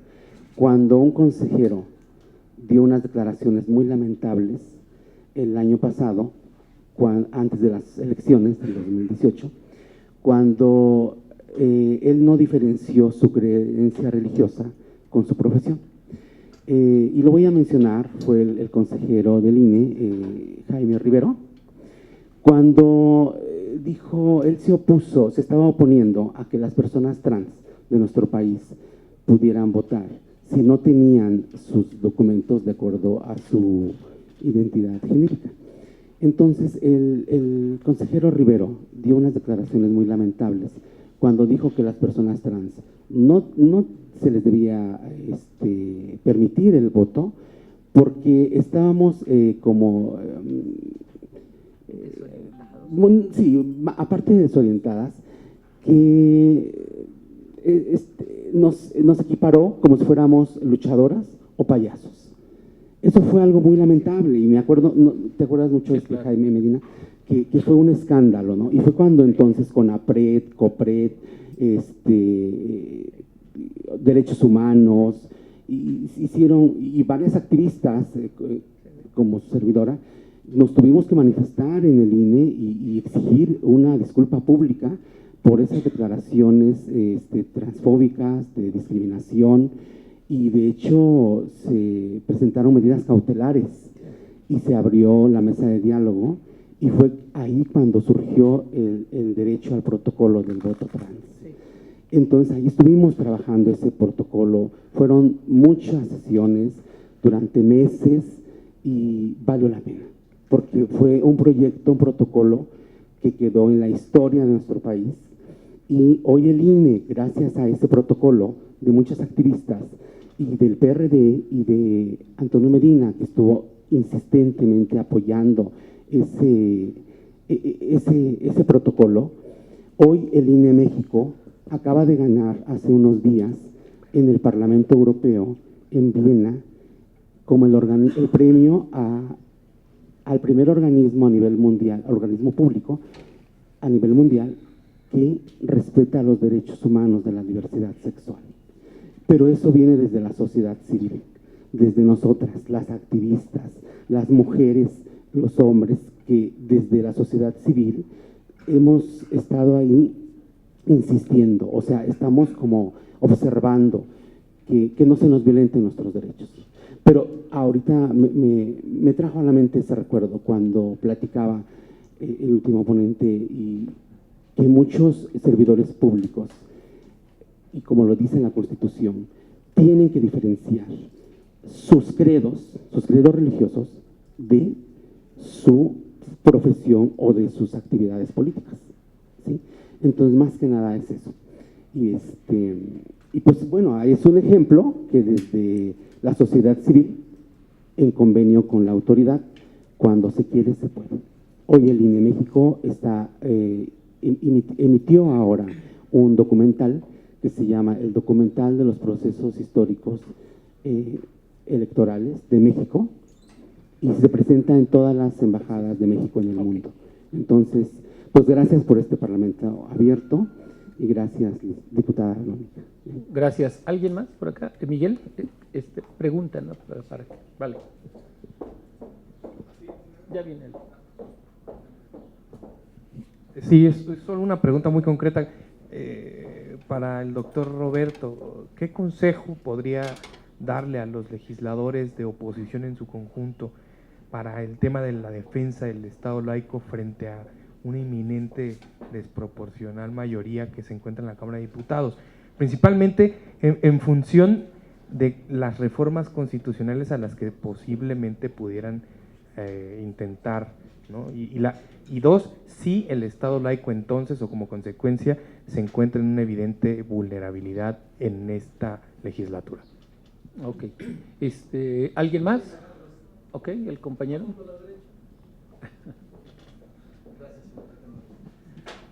cuando un consejero dio unas declaraciones muy lamentables el año pasado, antes de las elecciones del 2018, cuando él no diferenció su creencia religiosa con su profesión. Y lo voy a mencionar, fue el consejero del INE, Jaime Rivero, cuando dijo, él se estaba oponiendo a que las personas trans de nuestro país pudieran votar si no tenían sus documentos de acuerdo a su identidad genérica. Entonces, el consejero Rivero dio unas declaraciones muy lamentables cuando dijo que las personas trans no se les debía permitir el voto porque estábamos aparte de desorientadas, que nos equiparó como si fuéramos luchadoras o payasos. Eso fue algo muy lamentable y me acuerdo, ¿te acuerdas mucho de Jaime Medina? Que fue un escándalo, ¿no? Y fue cuando entonces CONAPRED, COPRED, Derechos Humanos, y varias activistas, como su servidora, nos tuvimos que manifestar en el INE y exigir una disculpa pública por esas declaraciones transfóbicas, de discriminación, y de hecho se presentaron medidas cautelares y se abrió la mesa de diálogo y fue ahí cuando surgió el derecho al protocolo del voto trans. Entonces ahí estuvimos trabajando ese protocolo, fueron muchas sesiones durante meses y valió la pena, porque fue un proyecto, un protocolo que quedó en la historia de nuestro país y hoy el INE, gracias a ese protocolo de muchas activistas y del PRD y de Antonio Medina, que estuvo insistentemente apoyando ese protocolo, hoy el INE México acaba de ganar hace unos días en el Parlamento Europeo, en Viena, como el premio al primer organismo a nivel mundial, organismo público a nivel mundial, que respeta los derechos humanos de la diversidad sexual. Pero eso viene desde la sociedad civil, desde nosotras, las activistas, las mujeres, los hombres, que desde la sociedad civil hemos estado ahí insistiendo, o sea, estamos como observando que no se nos violenten nuestros derechos. Pero ahorita me trajo a la mente ese recuerdo cuando platicaba el último ponente y que muchos servidores públicos, y como lo dice la Constitución, tienen que diferenciar sus credos religiosos de su profesión o de sus actividades políticas, ¿sí? Entonces, más que nada es eso. Y pues bueno, es un ejemplo que desde la sociedad civil, en convenio con la autoridad, cuando se quiere, se puede. Hoy el INE México emitió ahora un documental que se llama el Documental de los Procesos Históricos Electorales de México, y se presenta en todas las embajadas de México en el mundo. Entonces, pues gracias por este Parlamento abierto y gracias, diputada Verónica. Gracias. ¿Alguien más por acá? Miguel, pregunta, ¿no? Para qué. Vale. Ya viene él. Sí, es solo una pregunta muy concreta para el doctor Roberto. ¿Qué consejo podría darle a los legisladores de oposición en su conjunto para el tema de la defensa del Estado laico frente a una inminente desproporcional mayoría que se encuentra en la Cámara de Diputados? Principalmente en función de las reformas constitucionales a las que posiblemente pudieran intentar, ¿no? Y dos, si el Estado laico entonces o como consecuencia se encuentra en una evidente vulnerabilidad en esta legislatura. Ok. ¿Alguien más? Ok, el compañero.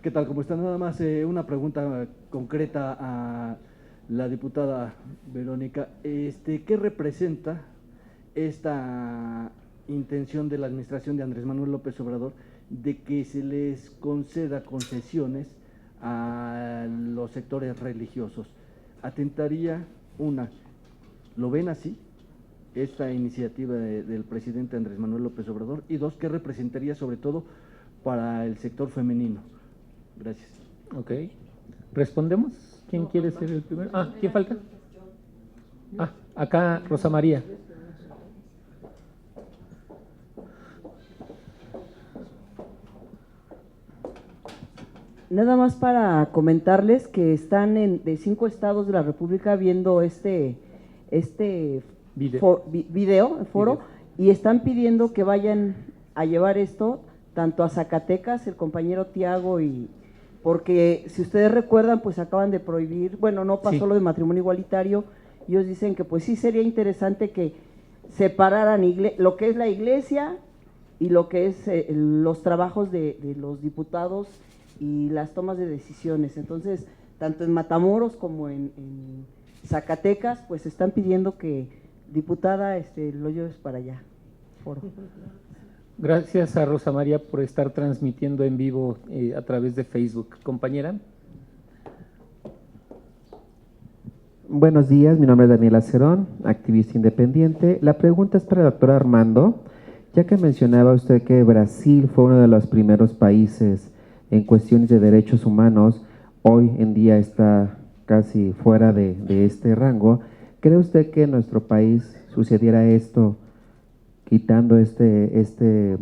¿Qué tal? ¿Cómo están? Nada más una pregunta concreta a la diputada Verónica. ¿Qué representa esta intención de la administración de Andrés Manuel López Obrador de que se les conceda concesiones a los sectores religiosos? Atentaría, ¿lo ven así, esta iniciativa del presidente Andrés Manuel López Obrador? Y dos, ¿qué representaría sobre todo para el sector femenino? Gracias. Ok. ¿Respondemos? ¿Quién quiere ser el primero? ¿Quién falta? Acá Rosa María. Nada más para comentarles que están de 5 estados de la República viendo este foro, y están pidiendo que vayan a llevar esto tanto a Zacatecas, el compañero Tiago, porque si ustedes recuerdan, pues acaban de prohibir, bueno, no pasó lo de matrimonio igualitario, y ellos dicen que pues sí sería interesante que separaran lo que es la iglesia y lo que es los trabajos de los diputados y las tomas de decisiones. Entonces, tanto en Matamoros como en Zacatecas, pues están pidiendo que, diputada, lo lleves para allá, foro. Gracias a Rosa María por estar transmitiendo en vivo a través de Facebook. Compañera. Buenos días, mi nombre es Daniela Cerón, activista independiente. La pregunta es para el doctor Armando, ya que mencionaba usted que Brasil fue uno de los primeros países en cuestiones de derechos humanos, hoy en día está casi fuera de este rango. ¿Cree usted que en nuestro país sucediera esto quitando este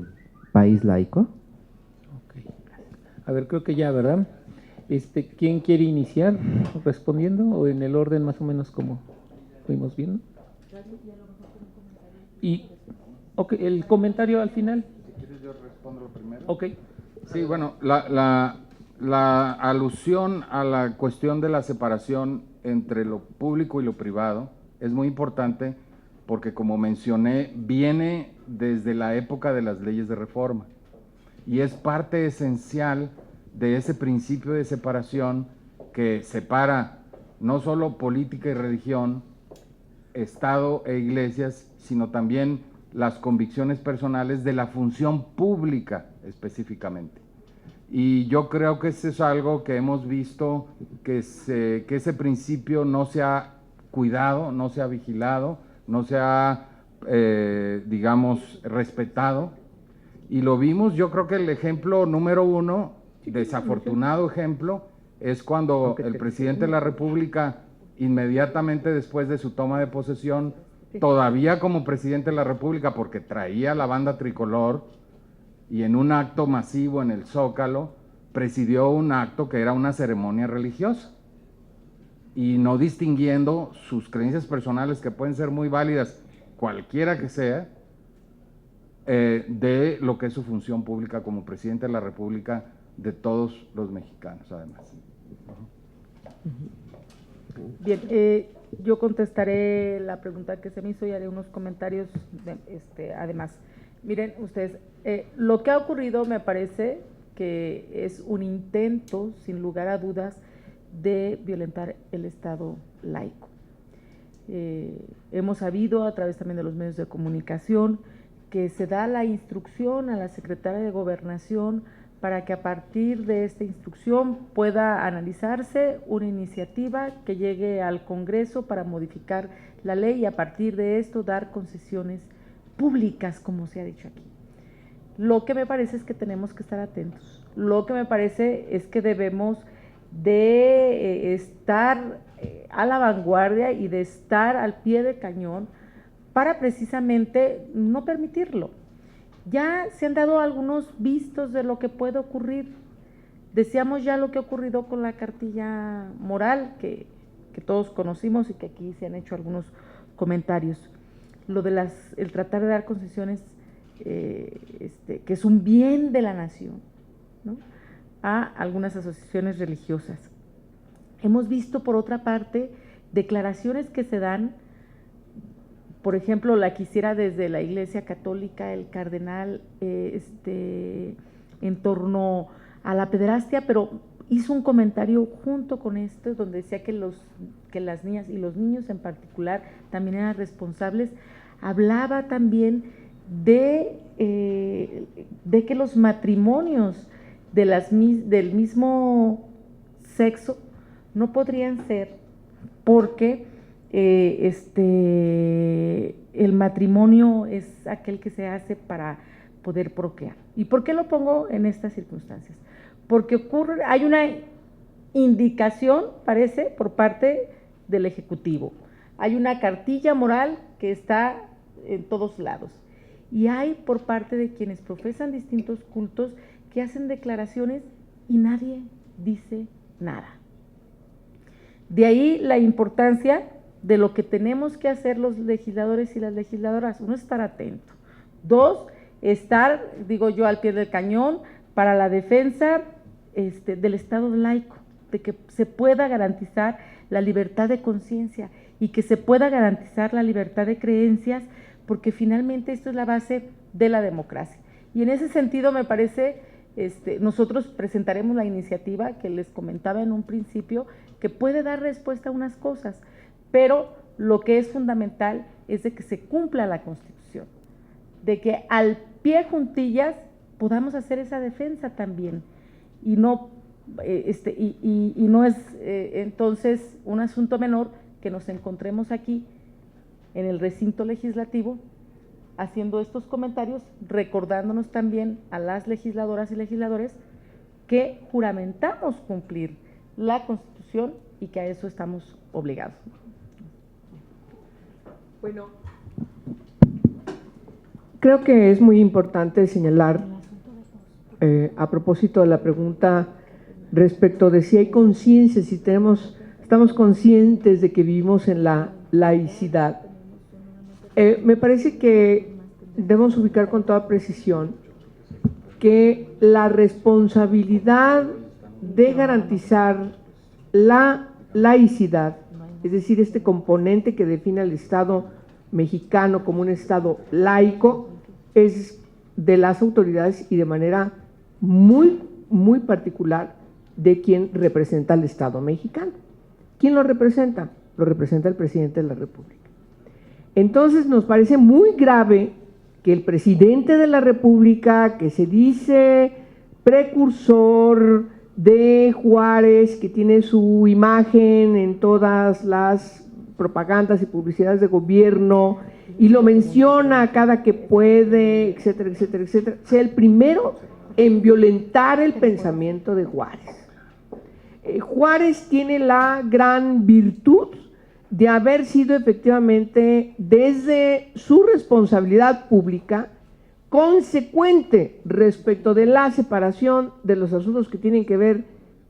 país laico? Okay. A ver, creo que ya, ¿verdad? ¿Quién quiere iniciar respondiendo o en el orden más o menos como fuimos viendo? Y, ok, el comentario al final. Si quieres yo respondo primero. Ok. Sí, bueno, la alusión a la cuestión de la separación entre lo público y lo privado es muy importante porque, como mencioné, viene desde la época de las leyes de reforma y es parte esencial de ese principio de separación que separa no solo política y religión, Estado e iglesias, sino también las convicciones personales de la función pública específicamente. Y yo creo que eso es algo que hemos visto, que ese principio no se ha cuidado, no se ha vigilado, no se ha, digamos, respetado. Y lo vimos, yo creo que el ejemplo número uno, desafortunado ejemplo, es cuando el presidente de la República, inmediatamente después de su toma de posesión, todavía como presidente de la República, porque traía la banda tricolor, y en un acto masivo en el Zócalo, presidió un acto que era una ceremonia religiosa. y no distinguiendo sus creencias personales, que pueden ser muy válidas, cualquiera que sea, de lo que es su función pública como presidente de la República de todos los mexicanos, además. Bien, yo contestaré la pregunta que se me hizo y haré unos comentarios además. Miren ustedes, lo que ha ocurrido me parece que es un intento, sin lugar a dudas, de violentar el Estado laico. Hemos sabido a través también de los medios de comunicación que se da la instrucción a la Secretaria de Gobernación para que a partir de esta instrucción pueda analizarse una iniciativa que llegue al Congreso para modificar la ley y a partir de esto dar concesiones públicas, como se ha dicho aquí. Lo que me parece es que tenemos que estar atentos, lo que me parece es que debemos de estar a la vanguardia y de estar al pie del cañón para precisamente no permitirlo. Ya se han dado algunos vistos de lo que puede ocurrir. Decíamos ya lo que ha ocurrido con la cartilla moral, que todos conocimos y que aquí se han hecho algunos comentarios. Lo de el tratar de dar concesiones, que es un bien de la nación, ¿no?, a algunas asociaciones religiosas. Hemos visto, por otra parte, declaraciones que se dan. Por ejemplo, la que hiciera desde la Iglesia Católica el cardenal en torno a la pederastia, pero hizo un comentario junto con esto donde decía que las niñas y los niños en particular también eran responsables. Hablaba también de que los matrimonios del mismo sexo no podrían ser porque el matrimonio es aquel que se hace para poder procrear. ¿Y por qué lo pongo en estas circunstancias? Porque hay una indicación, parece, por parte del Ejecutivo. Hay una cartilla moral que está en todos lados. Y hay por parte de quienes profesan distintos cultos que hacen declaraciones y nadie dice nada. De ahí la importancia de lo que tenemos que hacer los legisladores y las legisladoras. Uno, estar atento. Dos, estar, digo yo, al pie del cañón para la defensa del Estado laico, de que se pueda garantizar la libertad de conciencia y que se pueda garantizar la libertad de creencias, porque finalmente esto es la base de la democracia. Y en ese sentido me parece, nosotros presentaremos la iniciativa que les comentaba en un principio, que puede dar respuesta a unas cosas, pero lo que es fundamental es de que se cumpla la Constitución, de que al pie juntillas podamos hacer esa defensa también, y no, no es entonces un asunto menor que nos encontremos aquí en el recinto legislativo haciendo estos comentarios, recordándonos también a las legisladoras y legisladores que juramentamos cumplir la Constitución y que a eso estamos obligados. Bueno, creo que es muy importante señalar, a propósito de la pregunta respecto de si hay conciencia, si estamos conscientes de que vivimos en la laicidad. Me parece que debemos ubicar con toda precisión que la responsabilidad de garantizar la laicidad, es decir, este componente que define al Estado mexicano como un Estado laico, es de las autoridades y de manera muy, muy particular de quien representa al Estado mexicano. ¿Quién lo representa? Lo representa el presidente de la República. Entonces nos parece muy grave que el presidente de la República, que se dice precursor de Juárez, que tiene su imagen en todas las propagandas y publicidades de gobierno, y lo menciona cada que puede, etcétera, etcétera, etcétera, sea el primero en violentar el pensamiento de Juárez. Juárez tiene la gran virtud de haber sido efectivamente, desde su responsabilidad pública, consecuente respecto de la separación de los asuntos que tienen que ver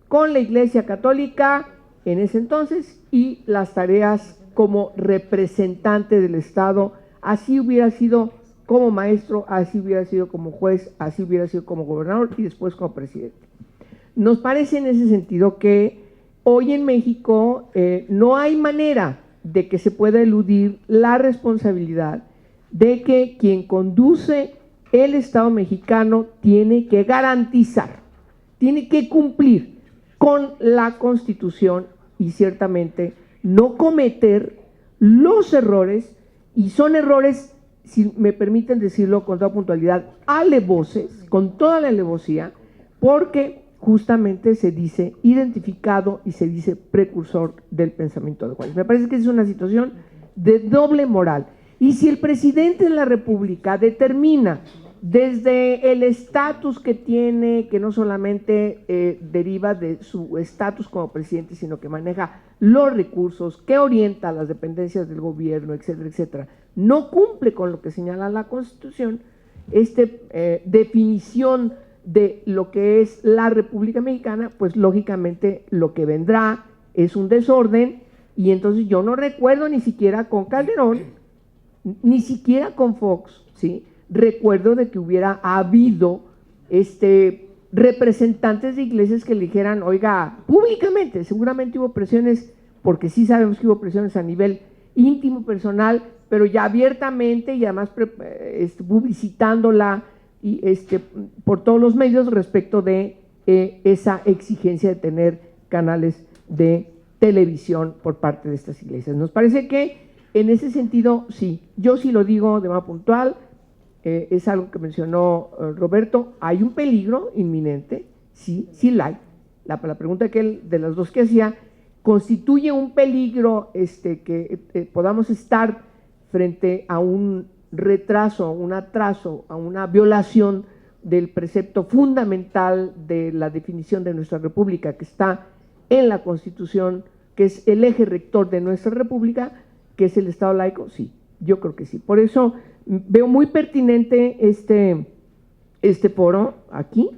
con la Iglesia Católica en ese entonces y las tareas como representante del Estado, así hubiera sido como maestro, así hubiera sido como juez, así hubiera sido como gobernador y después como presidente. Nos parece en ese sentido que hoy en México no hay manera de que se pueda eludir la responsabilidad de que quien conduce el Estado mexicano tiene que garantizar, tiene que cumplir con la Constitución y ciertamente no cometer los errores, y son errores, si me permiten decirlo con toda puntualidad, alevosos, con toda la alevosía, porque justamente se dice identificado y se dice precursor del pensamiento de Juárez. Me parece que es una situación de doble moral. Y si el presidente de la República determina desde el estatus que tiene, que no solamente deriva de su estatus como presidente, sino que maneja los recursos, que orienta a las dependencias del gobierno, etcétera, etcétera, no cumple con lo que señala la Constitución, definición de lo que es la República Mexicana, pues lógicamente lo que vendrá es un desorden, y entonces yo no recuerdo ni siquiera con Calderón, ni siquiera con Fox, ¿sí? Recuerdo de que hubiera habido representantes de iglesias que le dijeran, oiga, públicamente, seguramente hubo presiones, porque sí sabemos que hubo presiones a nivel íntimo, personal, pero ya abiertamente y además publicitándola y por todos los medios respecto de esa exigencia de tener canales de televisión por parte de estas iglesias. Nos parece que en ese sentido, sí, yo sí lo digo de manera puntual, es algo que mencionó Roberto, hay un peligro inminente, sí, sí la hay. La pregunta que él, de las dos que hacía, constituye un peligro que podamos estar frente a un retraso, un atraso, a una violación del precepto fundamental de la definición de nuestra república, que está en la Constitución, que es el eje rector de nuestra república, que es el Estado laico. Sí, yo creo que sí. Por eso veo muy pertinente este foro aquí,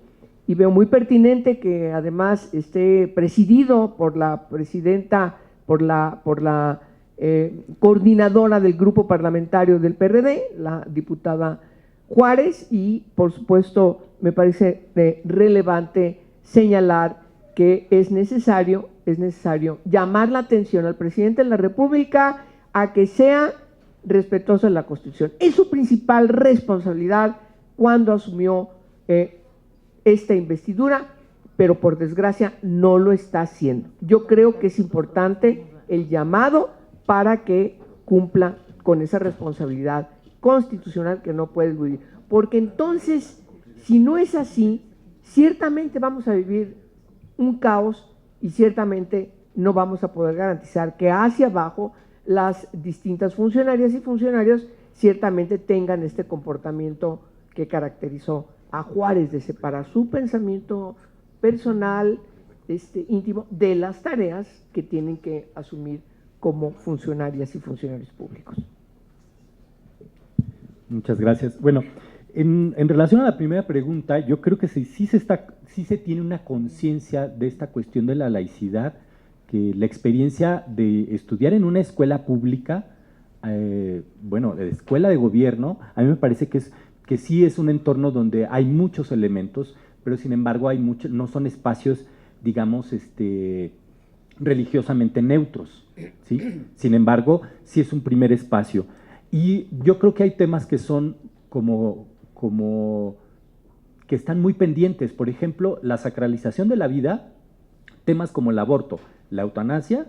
y veo muy pertinente que además esté presidido por la presidenta, por la coordinadora del grupo parlamentario del PRD, la diputada Juárez, y por supuesto me parece relevante señalar que es necesario llamar la atención al presidente de la República a que sea respetuoso de la Constitución. Es su principal responsabilidad cuando asumió esta investidura, pero por desgracia no lo está haciendo. Yo creo que es importante el llamado para que cumpla con esa responsabilidad constitucional que no puede eludir, porque entonces, si no es así, ciertamente vamos a vivir un caos y ciertamente no vamos a poder garantizar que hacia abajo las distintas funcionarias y funcionarios ciertamente tengan este comportamiento que caracterizó a Juárez, de separar su pensamiento personal, íntimo, de las tareas que tienen que asumir como funcionarias y funcionarios públicos. Muchas gracias. Bueno, en relación a la primera pregunta, yo creo que sí se tiene una conciencia de esta cuestión de la laicidad, que la experiencia de estudiar en una escuela pública, de escuela de gobierno, a mí me parece que sí es un entorno donde hay muchos elementos, pero sin embargo no son espacios, digamos, religiosamente neutros, ¿sí? Sin embargo, sí es un primer espacio. Y yo creo que hay temas que son que están muy pendientes. Por ejemplo, la sacralización de la vida, temas como el aborto, la eutanasia,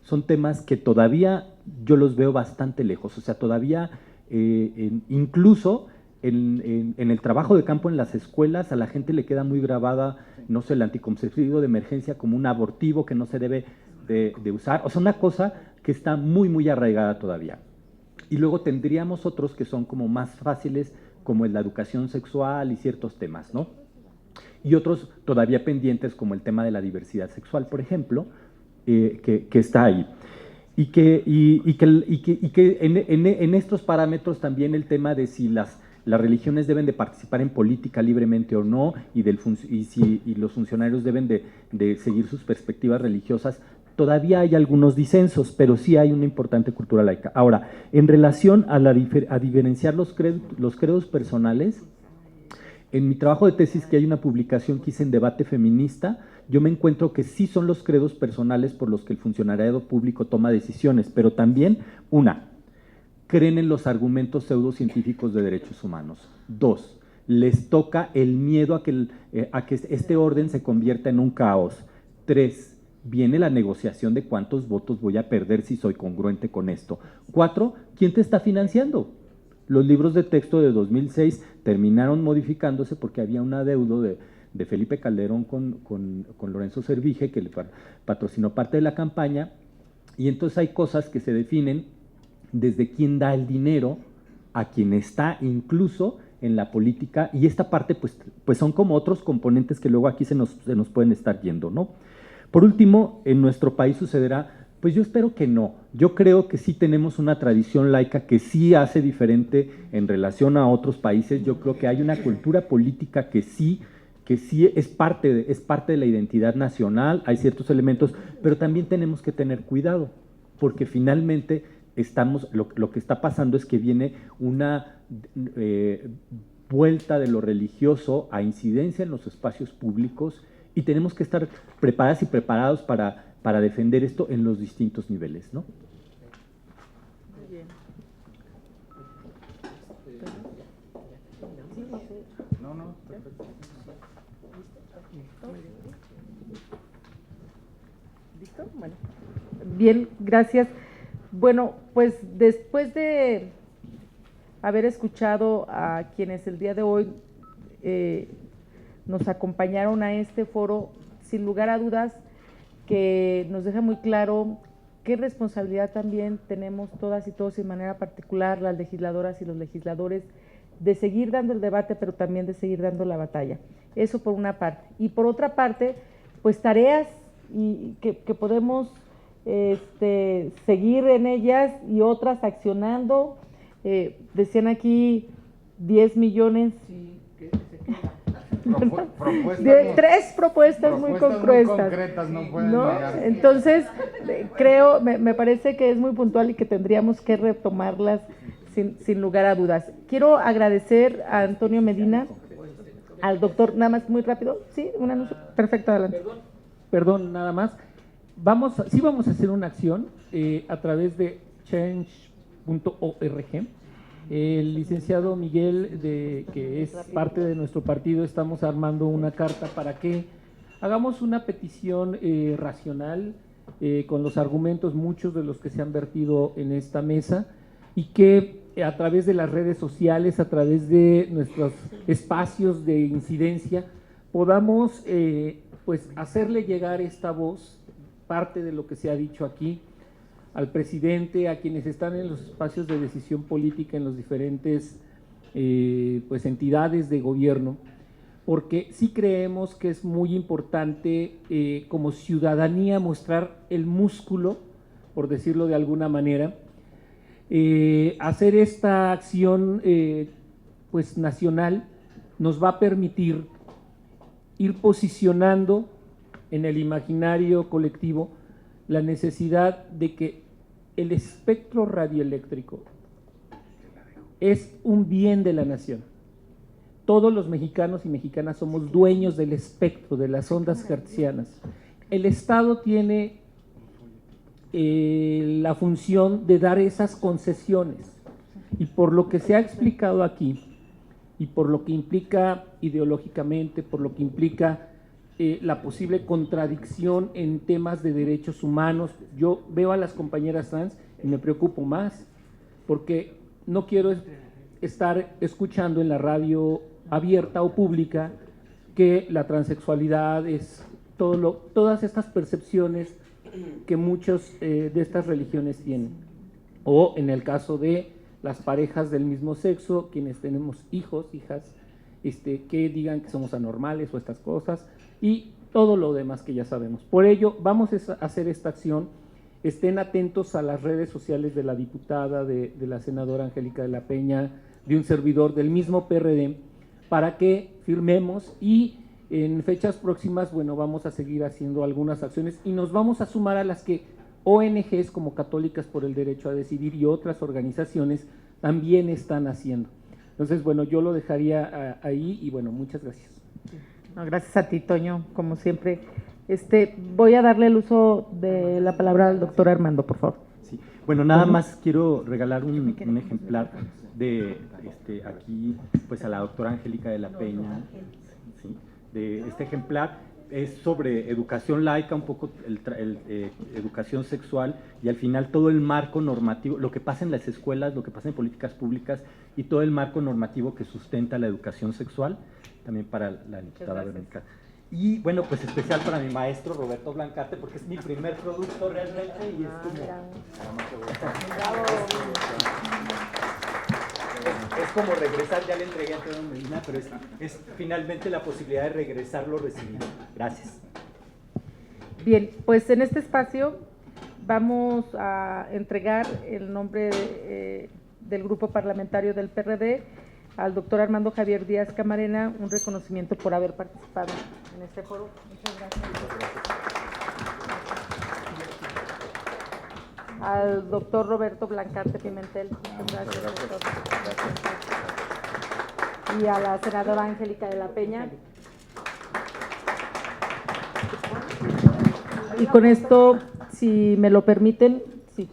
son temas que todavía yo los veo bastante lejos. O sea, todavía incluso en el trabajo de campo en las escuelas a la gente le queda muy grabada, no sé, el anticonceptivo de emergencia como un abortivo que no se debe de usar. O sea, una cosa que está muy, muy arraigada todavía. Y luego tendríamos otros que son como más fáciles, como la educación sexual y ciertos temas, ¿no? Y otros todavía pendientes, como el tema de la diversidad sexual, por ejemplo, que está ahí. Y que en estos parámetros también el tema de si las religiones deben de participar en política libremente o no, y si los funcionarios deben de seguir sus perspectivas religiosas, todavía hay algunos disensos, pero sí hay una importante cultura laica. Ahora, en relación a diferenciar los credos personales, en mi trabajo de tesis, que hay una publicación que hice en Debate Feminista, yo me encuentro que sí son los credos personales por los que el funcionariado público toma decisiones, pero también, creen en los argumentos pseudocientíficos de derechos humanos. 2, les toca el miedo a que este orden se convierta en un caos. 3, viene la negociación de cuántos votos voy a perder si soy congruente con esto. 4, ¿quién te está financiando? Los libros de texto de 2006 terminaron modificándose porque había un adeudo de Felipe Calderón con Lorenzo Servige, que le patrocinó parte de la campaña, y entonces hay cosas que se definen desde quién da el dinero a quien está incluso en la política, y esta parte pues son como otros componentes que luego aquí se nos pueden estar yendo, ¿no? Por último, en nuestro país sucederá, pues yo espero que no. Yo creo que sí tenemos una tradición laica que sí hace diferente en relación a otros países. Yo creo que hay una cultura política que sí es parte de la identidad nacional, hay ciertos elementos, pero también tenemos que tener cuidado, porque finalmente lo que está pasando es que viene una vuelta de lo religioso a incidencia en los espacios públicos, y tenemos que estar preparadas y preparados para defender esto en los distintos niveles, ¿no? Muy bien. No, perfecto. ¿Listo? Bueno. Bien, gracias. Bueno, pues después de haber escuchado a quienes el día de hoy nos acompañaron a este foro, sin lugar a dudas, que nos deja muy claro qué responsabilidad también tenemos todas y todos, y de manera particular las legisladoras y los legisladores, de seguir dando el debate, pero también de seguir dando la batalla. Eso por una parte. Y por otra parte, pues tareas que podemos seguir en ellas, y otras accionando. Decían aquí 10 millones. Sí, que se queda. Tres propuestas muy concretas, no pueden ¿no? negar. Entonces, me parece que es muy puntual y que tendríamos que retomarlas sin lugar a dudas. Quiero agradecer a Antonio Medina, al doctor, nada más muy rápido, ¿sí? Un anuncio, perfecto, adelante. Perdón, nada más. Vamos a hacer una acción a través de change.org. El licenciado Miguel, que es parte de nuestro partido, estamos armando una carta para que hagamos una petición racional, con los argumentos, muchos de los que se han vertido en esta mesa, y que a través de las redes sociales, a través de nuestros espacios de incidencia, podamos pues hacerle llegar esta voz, parte de lo que se ha dicho aquí, al presidente, a quienes están en los espacios de decisión política en los diferentes pues entidades de gobierno, porque sí creemos que es muy importante como ciudadanía mostrar el músculo, por decirlo de alguna manera, hacer esta acción pues nacional nos va a permitir ir posicionando en el imaginario colectivo la necesidad de que el espectro radioeléctrico es un bien de la nación. Todos los mexicanos y mexicanas somos dueños del espectro, de las ondas hertzianas. El Estado tiene la función de dar esas concesiones, y por lo que se ha explicado aquí, y por lo que implica ideológicamente, por lo que implica la posible contradicción en temas de derechos humanos. Yo veo a las compañeras trans y me preocupo más, porque no quiero estar escuchando en la radio abierta o pública que la transexualidad es todas estas percepciones que muchos de estas religiones tienen, o en el caso de las parejas del mismo sexo, quienes tenemos hijos, hijas, que digan que somos anormales o estas cosas, y todo lo demás que ya sabemos. Por ello, vamos a hacer esta acción. Estén atentos a las redes sociales de la diputada, de la senadora Angélica de la Peña, de un servidor del mismo PRD, para que firmemos y En fechas próximas, bueno, vamos a seguir haciendo algunas acciones y nos vamos a sumar a las que ONGs como Católicas por el Derecho a Decidir y otras organizaciones también están haciendo. Entonces, bueno, yo lo dejaría ahí y bueno, muchas gracias. No, gracias a ti, Toño, como siempre. Voy a darle el uso de la palabra al doctor Armando, por favor. Sí. Bueno, nada más quiero regalar un ejemplar de aquí, pues a la doctora Angélica de la Peña, ¿sí? De este ejemplar. Es sobre educación laica, un poco educación sexual y al final todo el marco normativo, lo que pasa en las escuelas, lo que pasa en políticas públicas y todo el marco normativo que sustenta la educación sexual, también para la diputada Verónica. Y bueno, pues especial para mi maestro Roberto Blancarte, porque es mi primer producto realmente y es como regresar, ya le entregué a Pedro Medina, pero es finalmente la posibilidad de regresarlo recibido. Gracias. Bien, pues en este espacio vamos a entregar el nombre del grupo parlamentario del PRD al doctor Armando Javier Díaz Camarena, un reconocimiento por haber participado en este foro. Muchas gracias. Al doctor Roberto Blancarte Pimentel. Muchas gracias, doctor. Y a la senadora Angélica de la Peña. Y con esto, si me lo permiten, sí,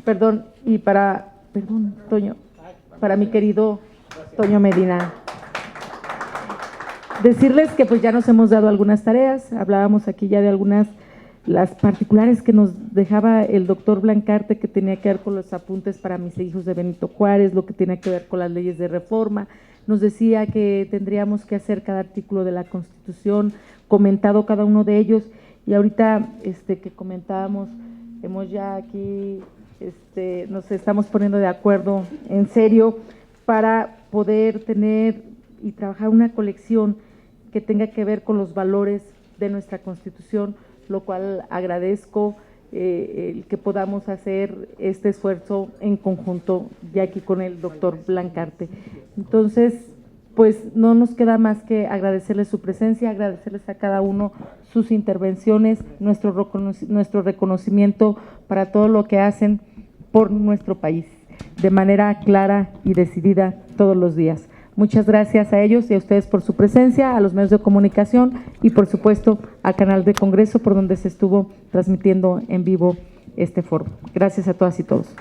perdón, y perdón, Toño, para mi querido Toño Medina. Decirles que pues ya nos hemos dado algunas tareas, hablábamos aquí ya de algunas, las particulares que nos dejaba el doctor Blancarte, que tenía que ver con los apuntes para mis hijos de Benito Juárez, lo que tenía que ver con las leyes de reforma, nos decía que tendríamos que hacer cada artículo de la Constitución, comentado cada uno de ellos, y ahorita que comentábamos, hemos ya aquí, nos estamos poniendo de acuerdo en serio para poder tener y trabajar una colección que tenga que ver con los valores de nuestra Constitución, lo cual agradezco el que podamos hacer este esfuerzo en conjunto ya aquí con el doctor Blancarte. Entonces, pues no nos queda más que agradecerles su presencia, agradecerles a cada uno sus intervenciones, nuestro reconocimiento para todo lo que hacen por nuestro país, de manera clara y decidida todos los días. Muchas gracias a ellos y a ustedes por su presencia, a los medios de comunicación y por supuesto a Canal de Congreso, por donde se estuvo transmitiendo en vivo este foro. Gracias a todas y todos.